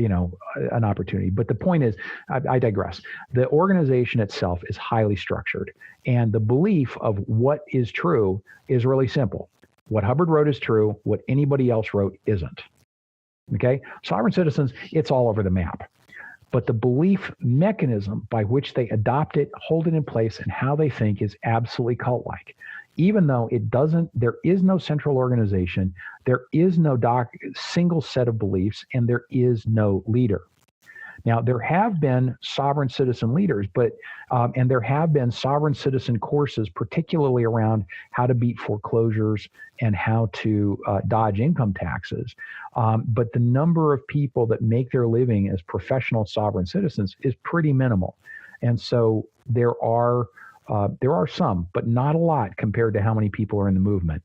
an opportunity. But the point is, I digress. The organization itself is highly structured, and the belief of what is true is really simple. What Hubbard wrote is true. What anybody else wrote isn't. Okay? Sovereign citizens, it's all over the map. But the belief mechanism by which they adopt it, hold it in place, and how they think is absolutely cult-like. Even though there is no central organization, there is no single set of beliefs, and there is no leader. Now, there have been sovereign citizen leaders, and there have been sovereign citizen courses, particularly around how to beat foreclosures and how to dodge income taxes. But the number of people that make their living as professional sovereign citizens is pretty minimal. And so there are some, but not a lot compared to how many people are in the movement.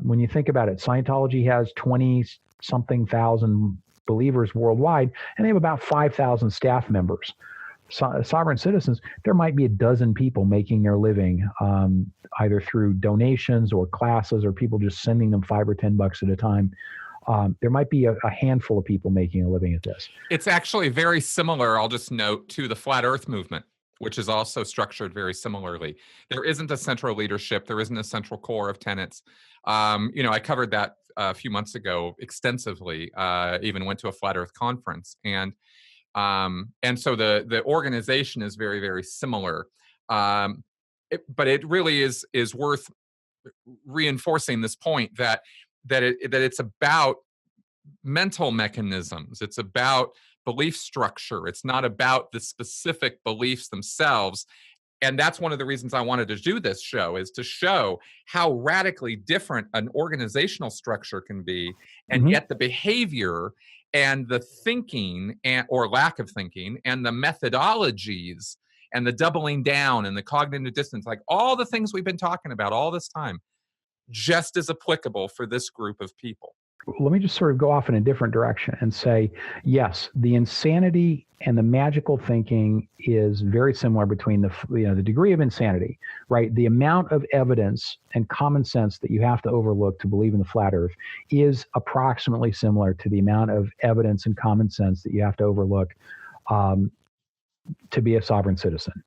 When you think about it, Scientology has 20-something thousand believers worldwide, and they have about 5,000 staff members. Sovereign citizens, there might be a dozen people making their living either through donations or classes, or people just sending them $5 or $10 at a time. There might be a handful of people making a living at this. It's actually very similar, I'll just note, to the Flat Earth movement, which is also structured very similarly. There isn't a central leadership. There isn't a central core of tenets. I covered that a few months ago extensively, even went to a Flat Earth conference. And so the organization is very, very similar. But it really is worth reinforcing this point that it's about mental mechanisms. It's about belief structure. It's not about the specific beliefs themselves. And that's one of the reasons I wanted to do this show, is to show how radically different an organizational structure can be, and yet the behavior and the thinking or lack of thinking and the methodologies and the doubling down and the cognitive dissonance, like all the things we've been talking about all this time, just as applicable for this group of people. Let me just sort of go off in a different direction and say, yes, the insanity and the magical thinking is very similar between the degree of insanity, right? The amount of evidence and common sense that you have to overlook to believe in the flat earth is approximately similar to the amount of evidence and common sense that you have to overlook to be a sovereign citizen.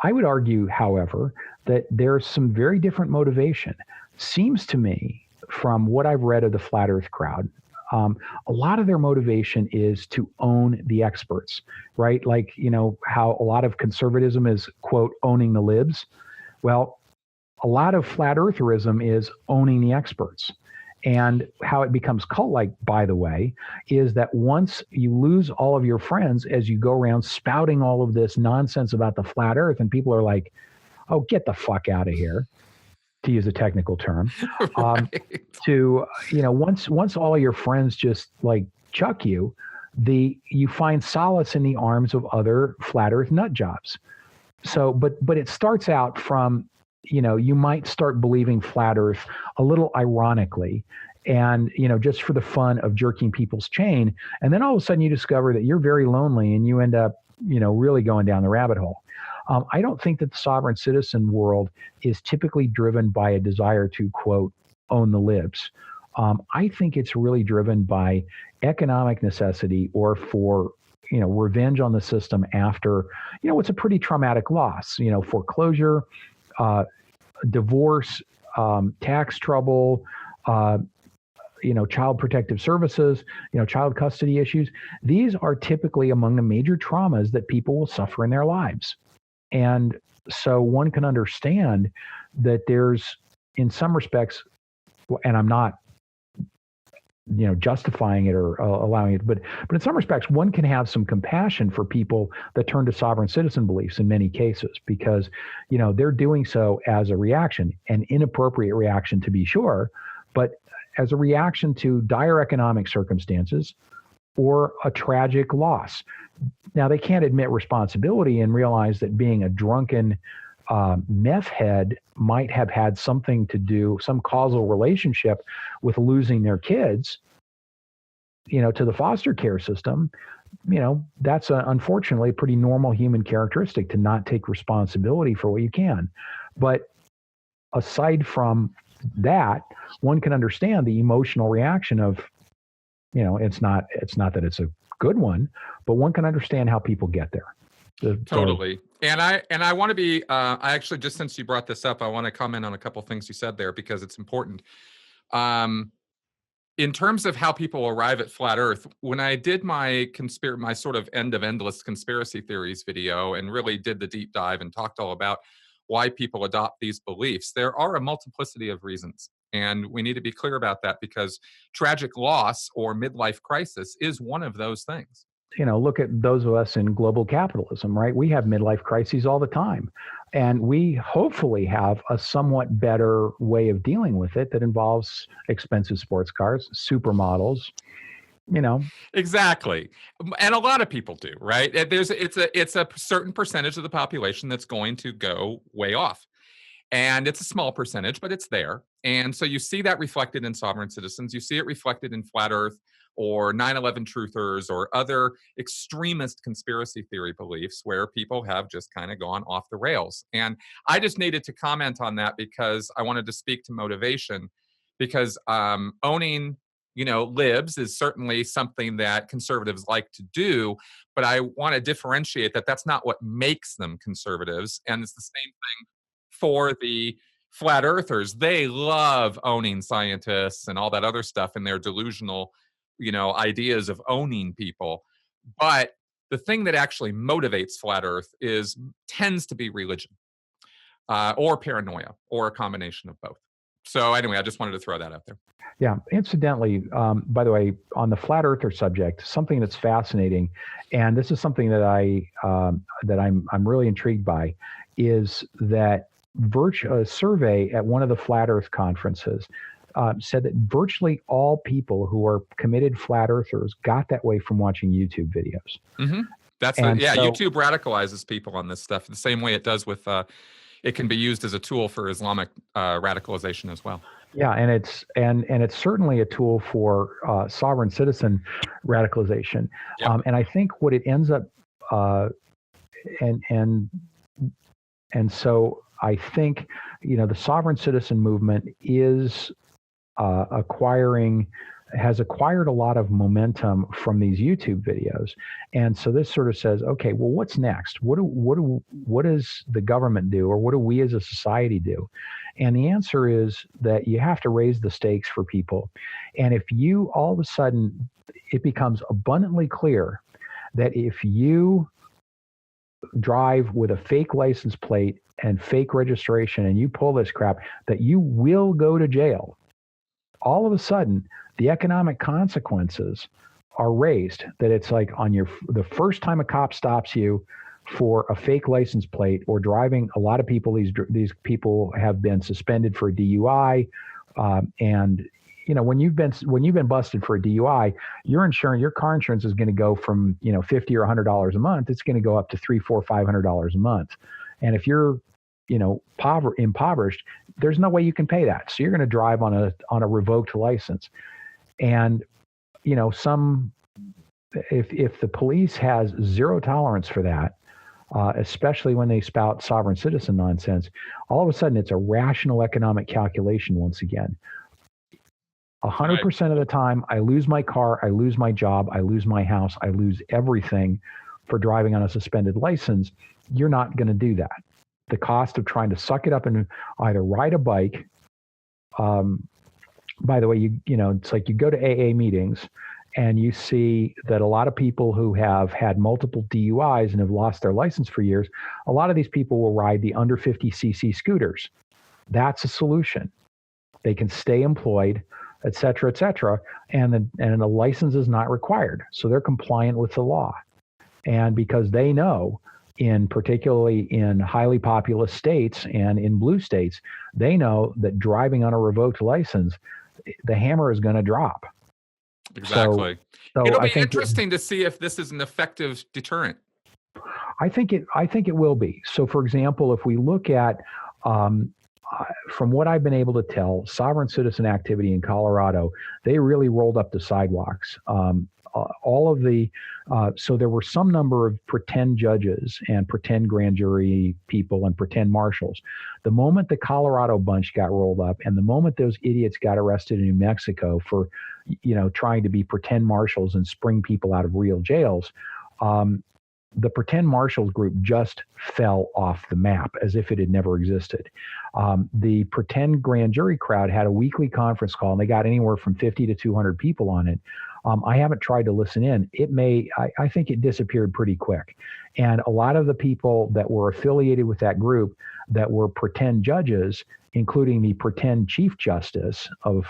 I would argue, however, that there's some very different motivation. Seems to me, from what I've read of the flat earth crowd, a lot of their motivation is to own the experts, right? Like, how a lot of conservatism is, quote, owning the libs. Well, a lot of flat eartherism is owning the experts. And how it becomes cult-like, by the way, is that once you lose all of your friends as you go around spouting all of this nonsense about the flat earth, and people are like, oh, get the fuck out of here, to use a technical term, Right. once all of your friends just like chuck you, you find solace in the arms of other flat earth nut jobs. So, but it starts out from, you might start believing flat earth a little ironically, and, just for the fun of jerking people's chain. And then all of a sudden you discover that you're very lonely and you end up, really going down the rabbit hole. I don't think that the sovereign citizen world is typically driven by a desire to, quote, own the libs. I think it's really driven by economic necessity or for, revenge on the system after, it's a pretty traumatic loss, foreclosure, divorce, tax trouble, child protective services, child custody issues. These are typically among the major traumas that people will suffer in their lives. And so one can understand that there's, in some respects, and I'm not, justifying it or allowing it, but in some respects, one can have some compassion for people that turn to sovereign citizen beliefs in many cases, because, they're doing so as a reaction, an inappropriate reaction to be sure, but as a reaction to dire economic circumstances or a tragic loss. Now, they can't admit responsibility and realize that being a drunken meth head might have had something to do, some causal relationship with losing their kids, to the foster care system. That's unfortunately a pretty normal human characteristic, to not take responsibility for what you can. But aside from that, one can understand the emotional reaction of, it's not that it's a good one, but one can understand how people get there. Totally. And I want to be, I actually, just since you brought this up, I want to comment on a couple things you said there, because it's important. In terms of how people arrive at flat Earth, when I did my sort of end of endless conspiracy theories video and really did the deep dive and talked all about why people adopt these beliefs, there are a multiplicity of reasons. And we need to be clear about that, because tragic loss or midlife crisis is one of those things. Look at those of us in global capitalism, right? We have midlife crises all the time. And we hopefully have a somewhat better way of dealing with it that involves expensive sports cars, supermodels, Exactly. And a lot of people do, right? It's a certain percentage of the population that's going to go way off. And it's a small percentage, but it's there. And so you see that reflected in sovereign citizens. You see it reflected in flat Earth or 9/11 truthers or other extremist conspiracy theory beliefs where people have just kind of gone off the rails. And I just needed to comment on that because I wanted to speak to motivation, because owning, libs is certainly something that conservatives like to do, but I want to differentiate that that's not what makes them conservatives. And it's the same thing for the flat earthers. They love owning scientists and all that other stuff and their delusional, ideas of owning people. But the thing that actually motivates flat earth tends to be religion or paranoia or a combination of both. So anyway, I just wanted to throw that out there. Yeah. Incidentally, by the way, on the flat earther subject, something that's fascinating, and this is something that I'm really intrigued by, is that a survey at one of the flat earth conferences said that virtually all people who are committed flat earthers got that way from watching YouTube videos. Mm-hmm. YouTube radicalizes people on this stuff the same way it does with it can be used as a tool for Islamic radicalization as well. Yeah, and it's certainly a tool for sovereign citizen radicalization. Yep. And I think what it ends up and so I think the sovereign citizen movement is has acquired a lot of momentum from these YouTube videos. And so this sort of says, okay, well, what's next? What does the government do, or what do we as a society do? And the answer is that you have to raise the stakes for people. And if you all of a sudden, it becomes abundantly clear that if you drive with a fake license plate and fake registration and you pull this crap, that you will go to jail. All of a sudden, the economic consequences are raised, that it's like the first time a cop stops you for a fake license plate or driving, a lot of people, these people have been suspended for a DUI. And when you've been busted for a DUI, your car insurance is going to go from, $50 or $100 a month. It's going to go up to $300, $400, $500 a month. And if you're, impoverished, there's no way you can pay that. So you're going to drive on a revoked license. And, if the police has zero tolerance for that, especially when they spout sovereign citizen nonsense, all of a sudden it's a rational economic calculation once again. 100% of the time, I lose my car, I lose my job, I lose my house, I lose everything for driving on a suspended license. You're not going to do that. The cost of trying to suck it up and either ride a bike. By the way, you know, it's like you go to AA meetings and you see that a lot of people who have had multiple DUIs and have lost their license for years, a lot of these people will ride the under 50cc scooters. That's a solution. They can stay employed, et cetera, and the license is not required. So they're compliant with the law. And because they know, particularly in highly populous states and in blue states, they know that driving on a revoked license, the hammer is going to drop. Exactly. So It'll be interesting to see if this is an effective deterrent. I think it will be. So, for example, if we look at, from what I've been able to tell, sovereign citizen activity in Colorado, they really rolled up the sidewalks. So there were some number of pretend judges and pretend grand jury people and pretend marshals. The moment the Colorado bunch got rolled up and the moment those idiots got arrested in New Mexico for, you know, trying to be pretend marshals and spring people out of real jails, the pretend marshals group just fell off the map as if it had never existed. The pretend grand jury crowd had a weekly conference call and they got anywhere from 50 to 200 people on it. I haven't tried to listen in. I think it disappeared pretty quick. And a lot of the people that were affiliated with that group that were pretend judges, including the pretend chief justice of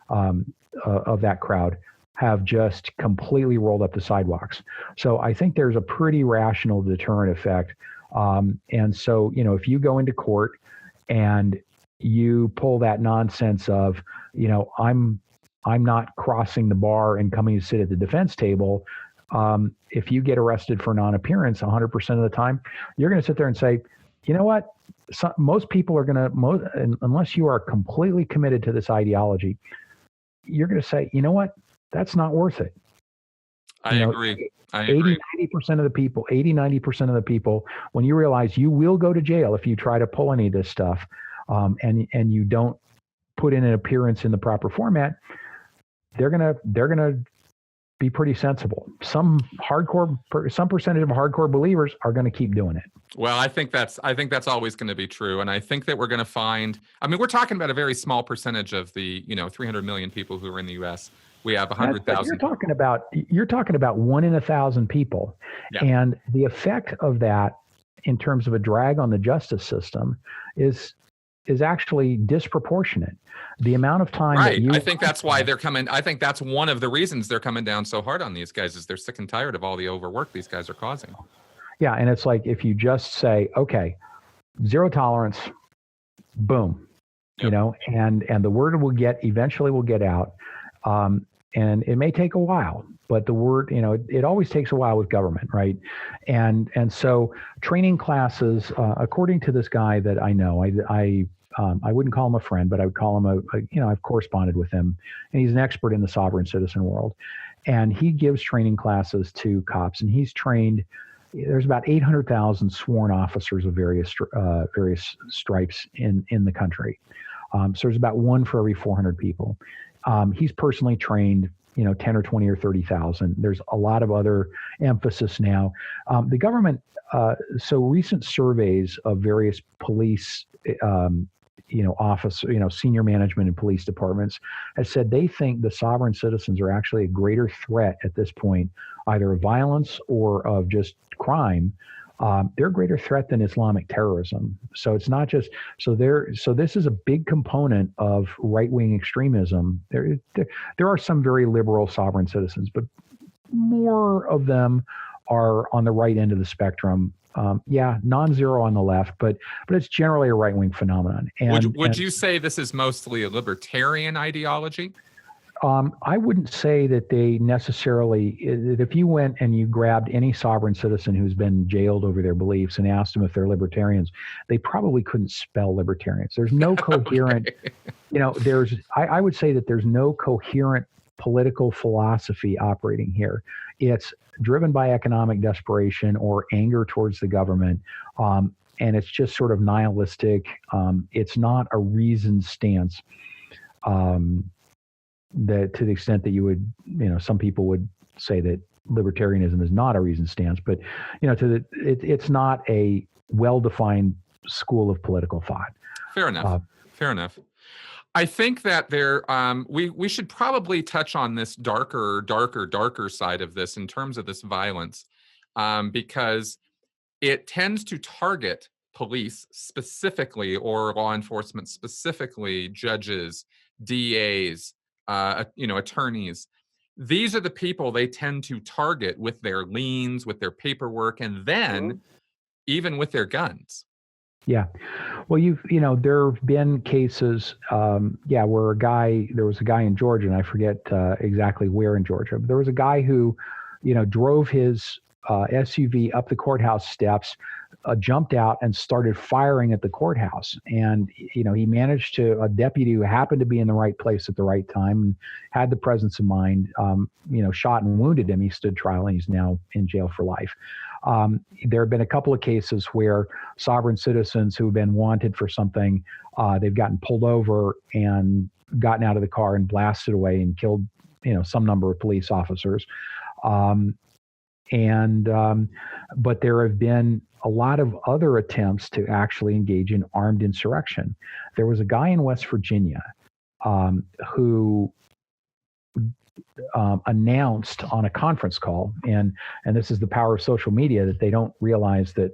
that crowd, have just completely rolled up the sidewalks. So I think there's a pretty rational deterrent effect. And so, you know, if you go into court and you pull that nonsense of, you know, I'm not crossing the bar and coming to sit at the defense table. If you get arrested for non-appearance 100% of the time, you're going to sit there and say, you know what? Most people are going to, unless you are completely committed to this ideology, you're going to say, you know what? That's not worth it. I agree. 80, 90% of the people, 90% of the people, when you realize you will go to jail if you try to pull any of this stuff, and you don't put in an appearance in the proper format, they're gonna be pretty sensible. Some percentage of hardcore believers are going to keep doing it. Well, I think that's always going to be true, and I think that we're going to find. I mean, we're talking about a very small percentage of the 300 million people who are in the U.S. We have 100,000. You're talking about 1 in 1,000 people, yeah. And the effect of that in terms of a drag on the justice system is actually disproportionate. The amount of time I think that's why they're coming. I think that's one of the reasons they're coming down so hard on these guys is they're sick and tired of all the overwork these guys are causing. Yeah, and it's like if you just say, okay, zero tolerance, boom, yep. You know, and the word eventually will get out, and it may take a while, but the word, you know, it always takes a while with government, right? And so training classes, according to this guy that I know, I wouldn't call him a friend, but I would call him I've corresponded with him, and he's an expert in the sovereign citizen world, and he gives training classes to cops, and he's trained. There's about 800,000 sworn officers of various stripes in the country. So there's about one for every 400 people. He's personally trained, 10 or 20 or 30,000. There's a lot of other emphasis now. The government, so recent surveys of various police, office, senior management in police departments has said they think the sovereign citizens are actually a greater threat at this point, either of violence or of just crime. They're a greater threat than Islamic terrorism. So it's not just, so this is a big component of right-wing extremism. There are some very liberal sovereign citizens, but more of them are on the right end of the spectrum. Non-zero on the left, but it's generally a right-wing phenomenon. And would you say this is mostly a libertarian ideology? I wouldn't say that they necessarily, if you went and you grabbed any sovereign citizen who's been jailed over their beliefs and asked them if they're libertarians, they probably couldn't spell libertarians. There's no coherent, okay. I would say that there's no coherent political philosophy operating here. It's driven by economic desperation or anger towards the government. And it's just sort of nihilistic. It's not a reasoned stance. that to the extent that you would, some people would say that libertarianism is not a reasoned stance, but it's not a well-defined school of political thought. Fair enough. Fair enough. I think that we should probably touch on this darker side of this in terms of this violence, because it tends to target police specifically, or law enforcement specifically, judges, DAs, attorneys. These are the people they tend to target with their liens, with their paperwork, and then even with their guns. Yeah. Well, there have been cases, where there was a guy in Georgia, and I forget exactly where in Georgia, but there was a guy who, drove his SUV up the courthouse steps, jumped out and started firing at the courthouse. And, he managed a deputy who happened to be in the right place at the right time and had the presence of mind, shot and wounded him. He stood trial and he's now in jail for life. There have been a couple of cases where sovereign citizens who've been wanted for something, they've gotten pulled over and gotten out of the car and blasted away and killed, some number of police officers. But there have been a lot of other attempts to actually engage in armed insurrection. There was a guy in West Virginia who announced on a conference call, and this is the power of social media, that they don't realize that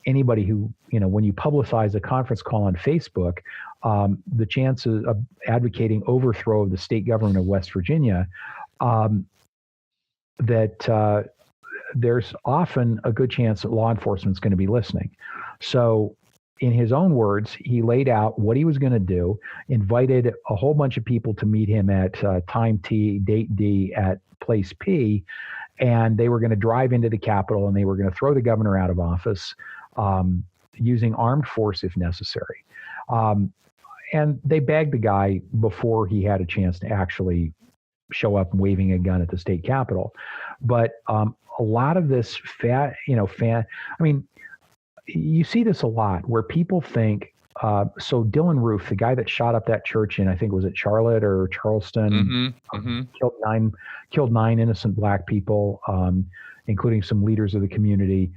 anybody who, when you publicize a conference call on Facebook, the chances of advocating overthrow of the state government of West Virginia, that there's often a good chance that law enforcement is going to be listening. So in his own words, he laid out what he was going to do, invited a whole bunch of people to meet him at time T, date D at place P, and they were going to drive into the Capitol and they were going to throw the governor out of office using armed force if necessary. And they bagged the guy before he had a chance to actually show up waving a gun at the state Capitol. But a lot of this you see this a lot where people think, so Dylan Roof, the guy that shot up that church in, I think, was it Charlotte or Charleston, killed nine innocent black people, including some leaders of the community.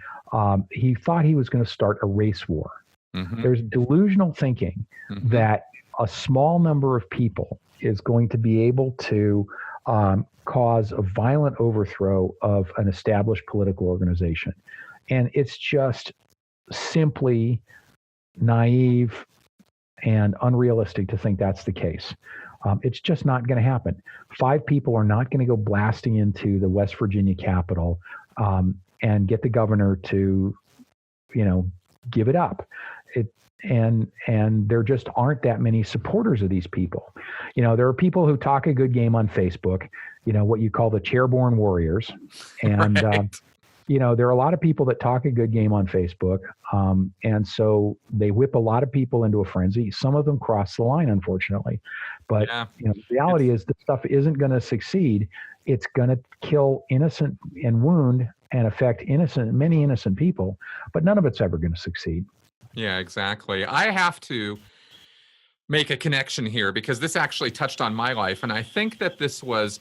He thought he was going to start a race war. There's delusional thinking that a small number of people is going to be able to cause a violent overthrow of an established political organization. And it's just simply naive and unrealistic to think that's the case. It's just not going to happen. 5 people are not going to go blasting into the West Virginia Capitol and get the governor to, give it up. And there just aren't that many supporters of these people. There are people who talk a good game on Facebook, what you call the chairborne warriors. And, right. There are a lot of people that talk a good game on Facebook. And so they whip a lot of people into a frenzy. Some of them cross the line, unfortunately. But the reality is this stuff isn't going to succeed. It's going to kill innocent and wound and affect many innocent people, but none of it's ever going to succeed. Yeah, exactly. I have to make a connection here because this actually touched on my life. And I think that this was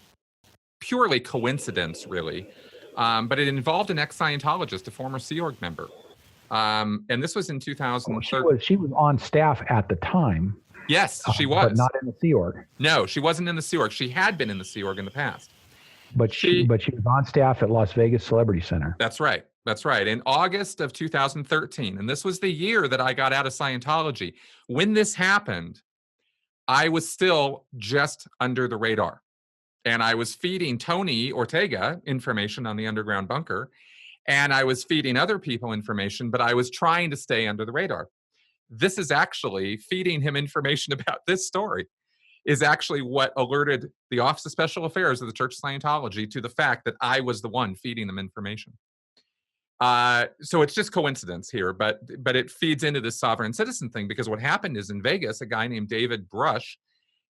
purely coincidence, really. But it involved an ex-Scientologist, a former Sea Org member. And this was in 2013. She was on staff at the time. Yes, she was. But not in the Sea Org. No, she wasn't in the Sea Org. She had been in the Sea Org in the past. But she was on staff at Las Vegas Celebrity Center. That's right. That's right. In August of 2013, and this was the year that I got out of Scientology. When this happened, I was still just under the radar. And I was feeding Tony Ortega information on the underground bunker. And I was feeding other people information, but I was trying to stay under the radar. This is actually feeding him information about this story is actually what alerted the Office of Special Affairs of the Church of Scientology to the fact that I was the one feeding them information. So it's just coincidence here, but it feeds into this sovereign citizen thing because what happened is in Vegas, a guy named David Brush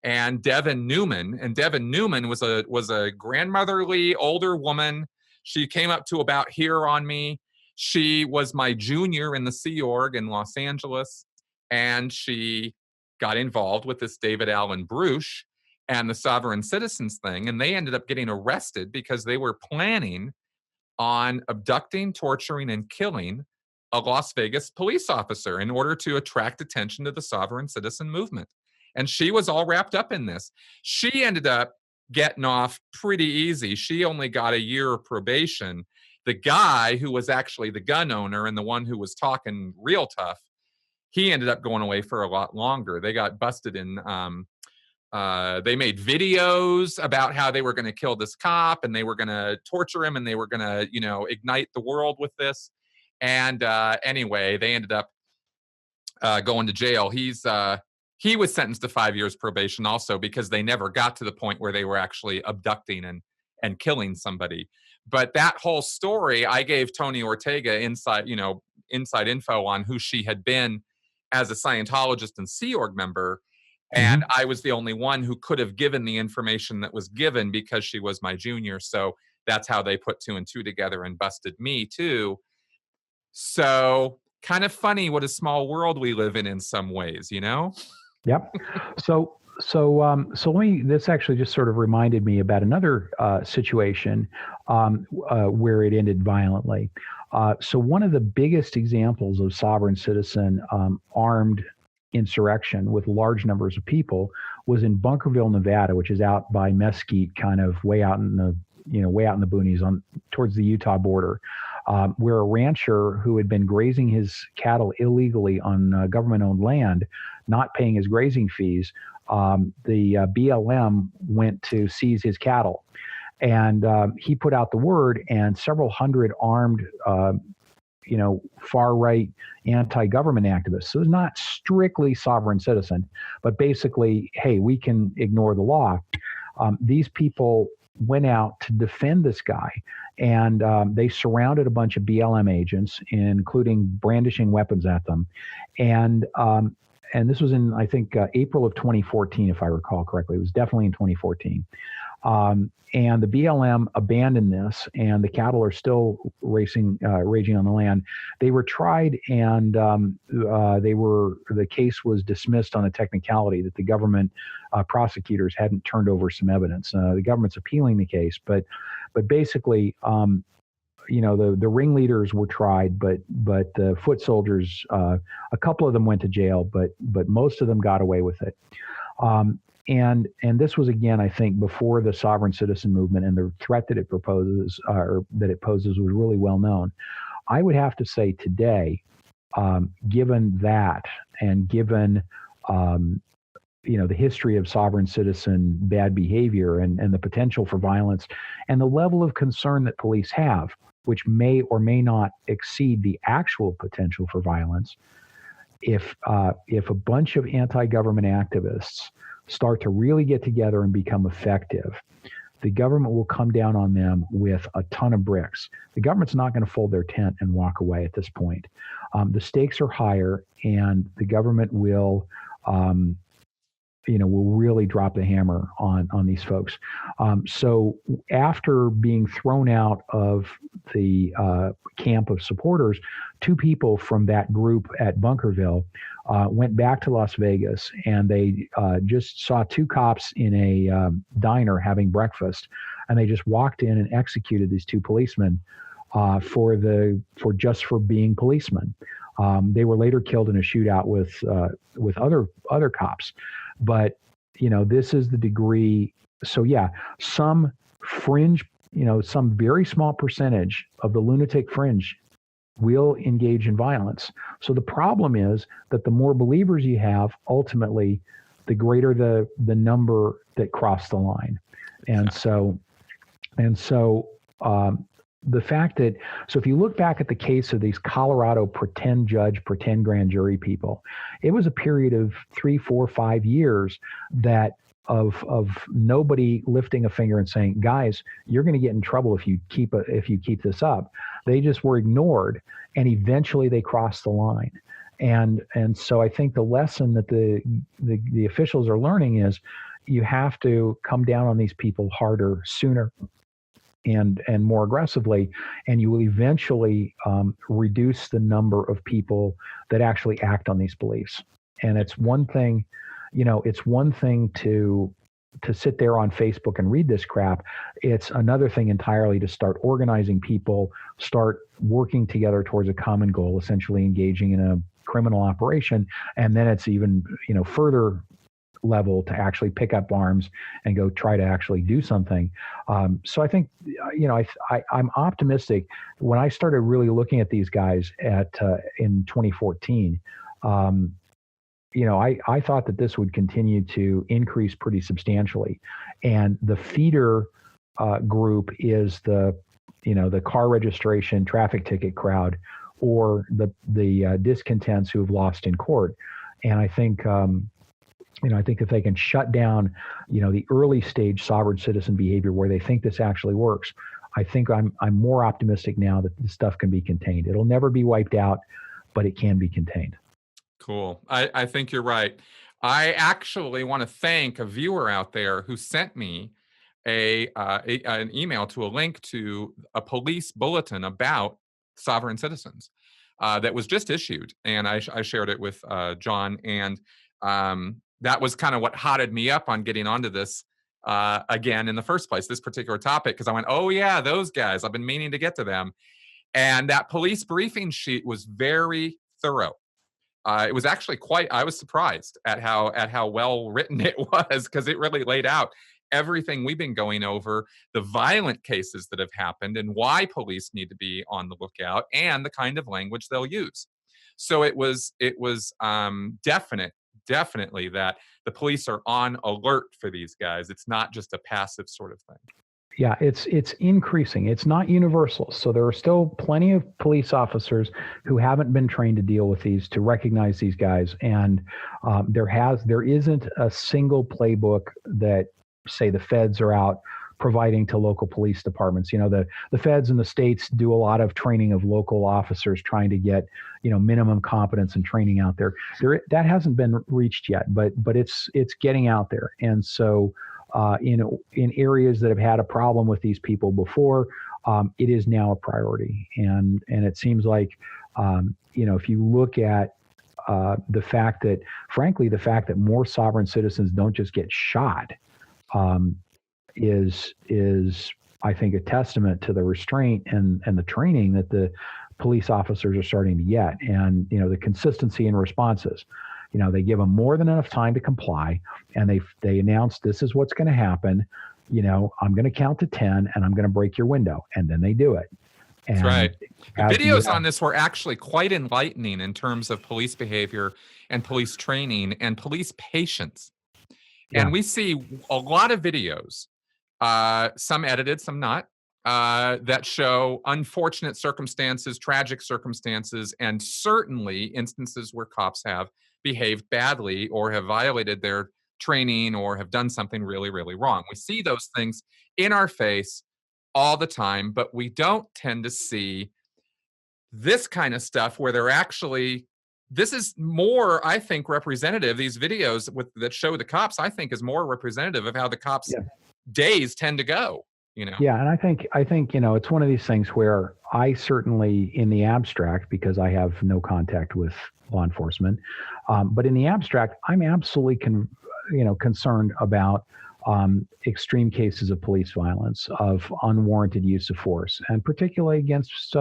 and Devin Newman, and Devin Newman was a grandmotherly older woman. She came up to about here on me. She was my junior in the Sea Org in Los Angeles, and she got involved with this David Allen Bruce, and the sovereign citizens thing, and they ended up getting arrested because they were planning on abducting, torturing, and killing a Las Vegas police officer in order to attract attention to the sovereign citizen movement. And she was all wrapped up in this. She ended up getting off pretty easy. She only got a year of probation. The guy who was actually the gun owner and the one who was talking real tough, he ended up going away for a lot longer. They got busted in, they made videos about how they were going to kill this cop and they were going to torture him and they were going to, you know, ignite the world with this. And anyway, they ended up going to jail. He was sentenced to 5 years probation also because they never got to the point where they were actually abducting and killing somebody. But that whole story, I gave Tony Ortega inside info on who she had been as a Scientologist and Sea Org member. And I was the only one who could have given the information that was given because she was my junior. So that's how they put 2 and 2 together and busted me too. So kind of funny what a small world we live in some ways, you know? Yep. So let me, this actually just sort of reminded me about another situation where it ended violently. So one of the biggest examples of sovereign citizen armed insurrection with large numbers of people was in Bunkerville, Nevada, which is out by Mesquite, kind of way out in the boonies towards the Utah border, where a rancher who had been grazing his cattle illegally on government-owned land, not paying his grazing fees, the BLM went to seize his cattle. And he put out the word, and several hundred armed, far-right anti-government activists. So it's not strictly sovereign citizen, but basically, hey, we can ignore the law. These people went out to defend this guy, and they surrounded a bunch of BLM agents, including brandishing weapons at them. And this was in, I think, April of 2014, if I recall correctly. It was definitely in 2014. And the BLM abandoned this, and the cattle are still raging on the land. They were tried, and the case was dismissed on a technicality that the government prosecutors hadn't turned over some evidence. The government's appealing the case, but basically, the ringleaders were tried, but the foot soldiers, a couple of them went to jail, but most of them got away with it. And this was, again, I think, before the sovereign citizen movement and the threat that it poses was really well known. I would have to say today, given that, and given the history of sovereign citizen bad behavior and the potential for violence and the level of concern that police have, which may or may not exceed the actual potential for violence, if a bunch of anti-government activists start to really get together and become effective, the government will come down on them with a ton of bricks. The government's not going to fold their tent and walk away at this point. The stakes are higher, and the government will really drop the hammer on these folks. So after being thrown out of the camp of supporters, 2 people from that group at Bunkerville went back to Las Vegas, and they just saw 2 cops in a diner having breakfast, and they just walked in and executed these 2 policemen for being policemen. They were later killed in a shootout with other cops. But, this is the degree. So, yeah, some fringe, some very small percentage of the lunatic fringe will engage in violence. So the problem is that the more believers you have, ultimately, the greater the number that cross the line. And so the fact that, so if you look back at the case of these Colorado pretend judge, pretend grand jury people, it was a period of 3, 4, 5 years that of nobody lifting a finger and saying, guys, you're going to get in trouble if you keep this up. They just were ignored, and eventually they crossed the line. And so I think the lesson that the officials are learning is you have to come down on these people harder, sooner, and more aggressively, and you will eventually reduce the number of people that actually act on these beliefs. And it's one thing, to to sit there on Facebook and read this crap. It's another thing entirely to start organizing people, start working together towards a common goal, essentially engaging in a criminal operation. And then it's even, further level to actually pick up arms and go try to actually do something. So I think, I'm optimistic. When I started really looking at these guys in 2014, I thought that this would continue to increase pretty substantially. And the feeder group is the car registration traffic ticket crowd, or the discontents who have lost in court. And I think, I think if they can shut down, the early stage sovereign citizen behavior where they think this actually works, I think I'm more optimistic now that this stuff can be contained. It'll never be wiped out, but it can be contained. Cool. I think you're right. I actually want to thank a viewer out there who sent me an email to a link to a police bulletin about sovereign citizens that was just issued, and I shared it with John, and that was kind of what hotted me up on getting onto this again in the first place, this particular topic, because I went, oh yeah, those guys, I've been meaning to get to them. And that police briefing sheet was very thorough. It was actually I was surprised at how well written it was, because it really laid out everything we've been going over, the violent cases that have happened and why police need to be on the lookout and the kind of language they'll use. So it was definitely that the police are on alert for these guys. It's not just a passive sort of thing. Yeah, it's increasing. It's not universal. So there are still plenty of police officers who haven't been trained to deal with these, to recognize these guys. And there isn't a single playbook that, say, the feds are out providing to local police departments. The feds in the states do a lot of training of local officers, trying to get, minimum competence and training out there. That hasn't been reached yet, but it's getting out there. And so in areas that have had a problem with these people before, it is now a priority. And it seems like, if you look at the fact that more sovereign citizens don't just get shot, is I think a testament to the restraint and the training that the police officers are starting to get, and the consistency in responses. They give them more than enough time to comply, and they announce, this is what's going to happen. I'm going to count to 10 and I'm going to break your window, and then they do it. And that's right. The videos on this were actually quite enlightening in terms of police behavior and police training and police patience. Yeah. And we see a lot of videos, some edited, some not, that show unfortunate circumstances, tragic circumstances, and certainly instances where cops have behaved badly or have violated their training or have done something really, really wrong. We see those things in our face all the time, but we don't tend to see this kind of stuff where they're actually, this is more, I think, representative. These videos that show the cops, I think, is more representative of how the cops' days tend to go. Yeah, and I think it's one of these things where I certainly, in the abstract, because I have no contact with law enforcement, but in the abstract, I'm absolutely concerned about extreme cases of police violence, of unwarranted use of force, and particularly against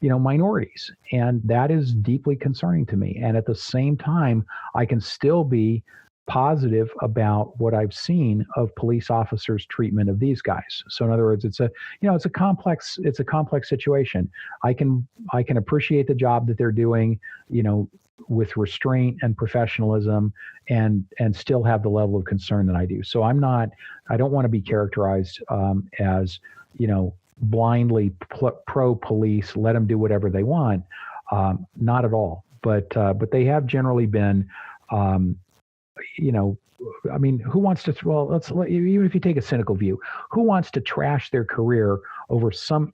minorities, and that is deeply concerning to me. And at the same time, I can still be positive about what I've seen of police officers' treatment of these guys. So in other words, it's a complex situation. I can appreciate the job that they're doing, with restraint and professionalism, and still have the level of concern that I do. So I don't want to be characterized as, blindly pro police, let them do whatever they want. Not at all. But they have generally been, who wants to, even if you take a cynical view, who wants to trash their career over some,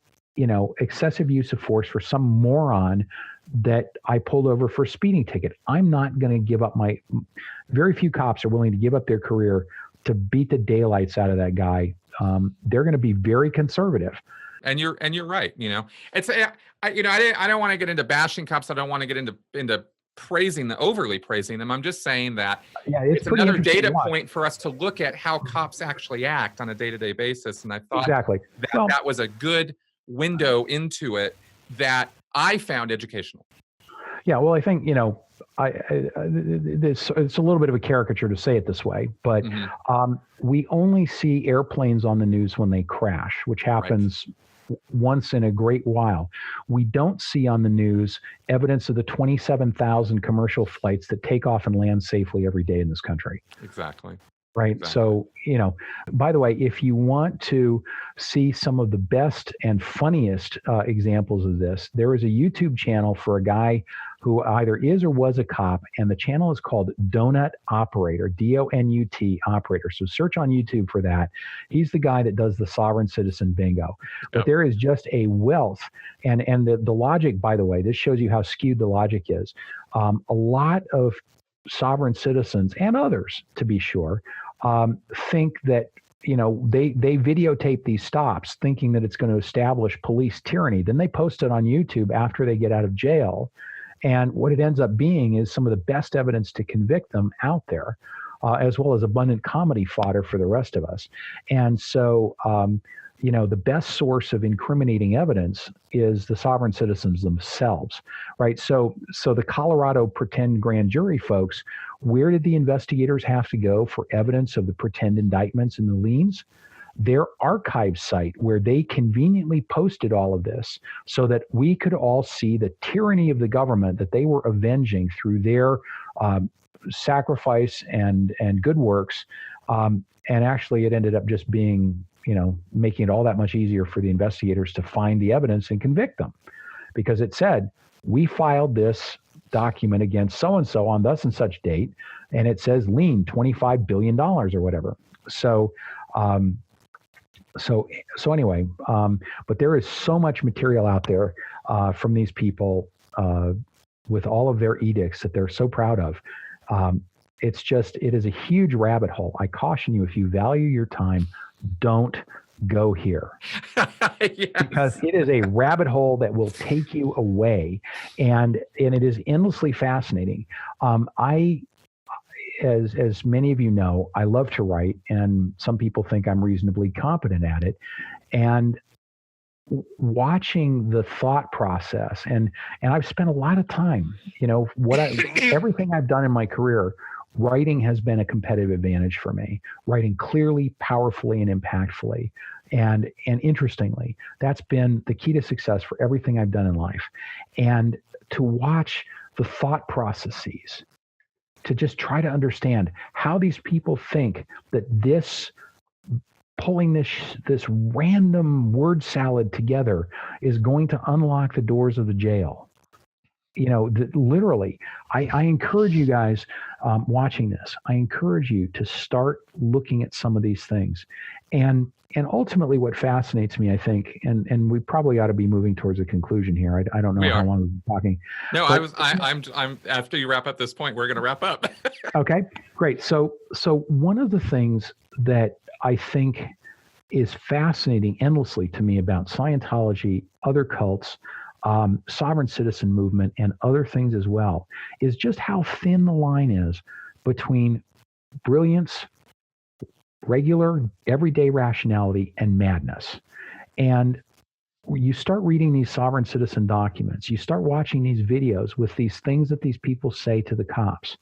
excessive use of force for some moron that I pulled over for a speeding ticket? I'm not going to give up very few cops are willing to give up their career to beat the daylights out of that guy. They're going to be very conservative. And you're right. It's I don't want to get into bashing cops. I don't want to get into overly praising them. I'm just saying that it's it's another data point for us to look at how cops actually act on a day-to-day basis. And I thought that was a good window into it that I found educational. Yeah, well, I think, it's a little bit of a caricature to say it this way, but we only see airplanes on the news when they crash, which happens once in a great while. We don't see on the news evidence of the 27,000 commercial flights that take off and land safely every day in this country. Exactly. Right. Exactly. So, by the way, if you want to see some of the best and funniest examples of this, there is a YouTube channel for a guy who either is or was a cop, and the channel is called Donut Operator, DONUT Operator. So search on YouTube for that. He's the guy that does the sovereign citizen bingo. But there is just a wealth, and the logic, by the way, this shows you how skewed the logic is. A lot of sovereign citizens, and others to be sure, think that they videotape these stops thinking that it's going to establish police tyranny. Then they post it on YouTube after they get out of jail, and what it ends up being is some of the best evidence to convict them out there, as well as abundant comedy fodder for the rest of us. And so the best source of incriminating evidence is the sovereign citizens themselves, right? So the Colorado pretend grand jury folks, where did the investigators have to go for evidence of the pretend indictments and the liens? Their archive site, where they conveniently posted all of this so that we could all see the tyranny of the government that they were avenging through their sacrifice and good works. And actually, it ended up just being, making it all that much easier for the investigators to find the evidence and convict them, because it said, we filed this document against so-and-so on thus and such date, and it says lien $25 billion or whatever. So anyway, but there is so much material out there from these people with all of their edicts that they're so proud of. It is a huge rabbit hole. I caution you, if you value your time, don't go here. Yes. Because it is a rabbit hole that will take you away, and it is endlessly fascinating. As many of you know, I love to write, and some people think I'm reasonably competent at it. And watching the thought process, and I've spent a lot of time, everything I've done in my career, writing has been a competitive advantage for me. Writing clearly, powerfully, and impactfully. And interestingly, that's been the key to success for everything I've done in life. And to watch the thought processes, to just try to understand how these people think that pulling this random word salad together is going to unlock the doors of the jail. Literally, I encourage you guys watching this, I encourage you to start looking at some of these things. And ultimately what fascinates me, I think, and we probably ought to be moving towards a conclusion here. I don't know how long we've been talking. No, I'm after you wrap up this point, we're going to wrap up. Okay, great. So one of the things that I think is fascinating endlessly to me about Scientology, other cults, sovereign citizen movement, and other things as well, is just how thin the line is between brilliance, regular, everyday rationality, and madness. And you start reading these sovereign citizen documents, you start watching these videos with these things that these people say to the cops,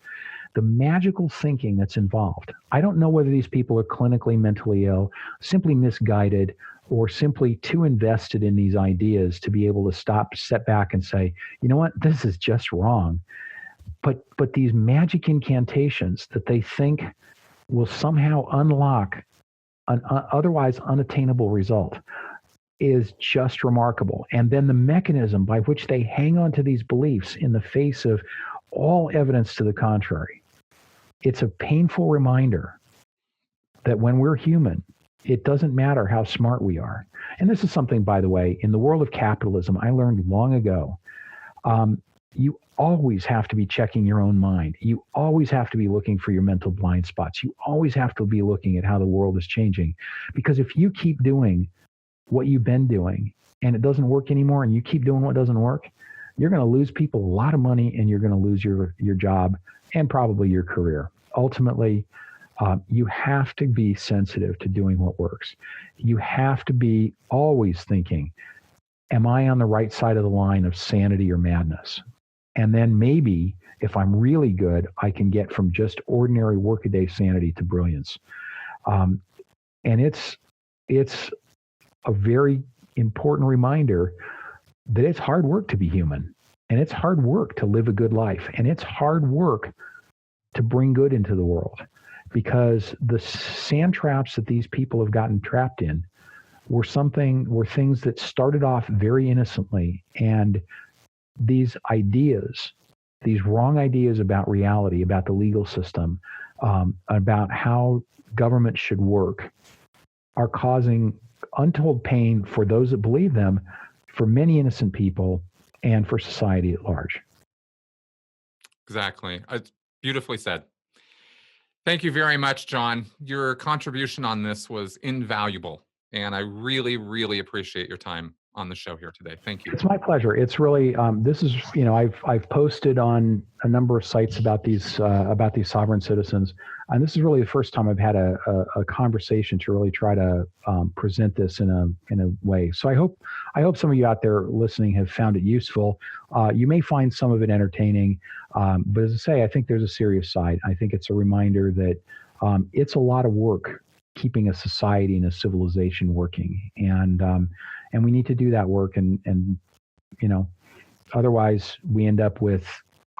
the magical thinking that's involved. I don't know whether these people are clinically mentally ill, simply misguided, or simply too invested in these ideas to be able to step back and say, you know what, this is just wrong. But these magic incantations that they think will somehow unlock an otherwise unattainable result is just remarkable. And then the mechanism by which they hang on to these beliefs in the face of all evidence to the contrary. It's a painful reminder that when we're human, it doesn't matter how smart we are. And this is something, by the way, in the world of capitalism, I learned long ago. You always have to be checking your own mind. You always have to be looking for your mental blind spots. You always have to be looking at how the world is changing. Because if you keep doing what you've been doing and it doesn't work anymore, and you keep doing what doesn't work, you're going to lose people a lot of money, and you're going to lose your job and probably your career. Ultimately, you have to be sensitive to doing what works. You have to be always thinking, am I on the right side of the line of sanity or madness? And then maybe if I'm really good, I can get from just ordinary workaday sanity to brilliance. And it's a very important reminder that it's hard work to be human, and it's hard work to live a good life, and it's hard work to bring good into the world, because the sand traps that these people have gotten trapped in were things that started off very innocently. And these ideas, these wrong ideas about reality, about the legal system, about how government should work, are causing untold pain for those that believe them, for many innocent people, and for society at large. Exactly. It's beautifully said. Thank you very much, John. Your contribution on this was invaluable, and I really, really appreciate your time on the show here today. Thank you. It's my pleasure. It's really, this is, I've posted on a number of sites about these sovereign citizens, and this is really the first time I've had a conversation to really try to present this in a way. So I hope some of you out there listening have found it useful. You may find some of it entertaining, but as I say, I think there's a serious side. I think it's a reminder that it's a lot of work keeping a society and a civilization working, and we need to do that work, and otherwise we end up with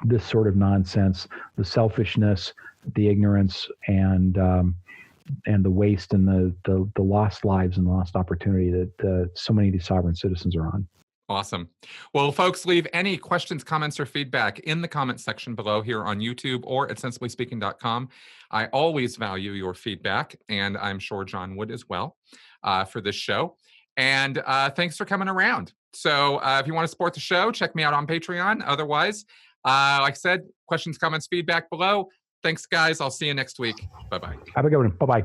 this sort of nonsense, the selfishness, the ignorance, and the waste, and the lost lives and lost opportunity that so many of these sovereign citizens are on. Awesome. Well, folks, leave any questions, comments, or feedback in the comment section below here on YouTube or at sensiblyspeaking.com. I always value your feedback, and I'm sure John would as well, for this show. And thanks for coming around. So if you want to support the show, check me out on Patreon. Otherwise, like I said, questions, comments, feedback below. Thanks, guys. I'll see you next week. Bye-bye. Have a good one. Bye-bye.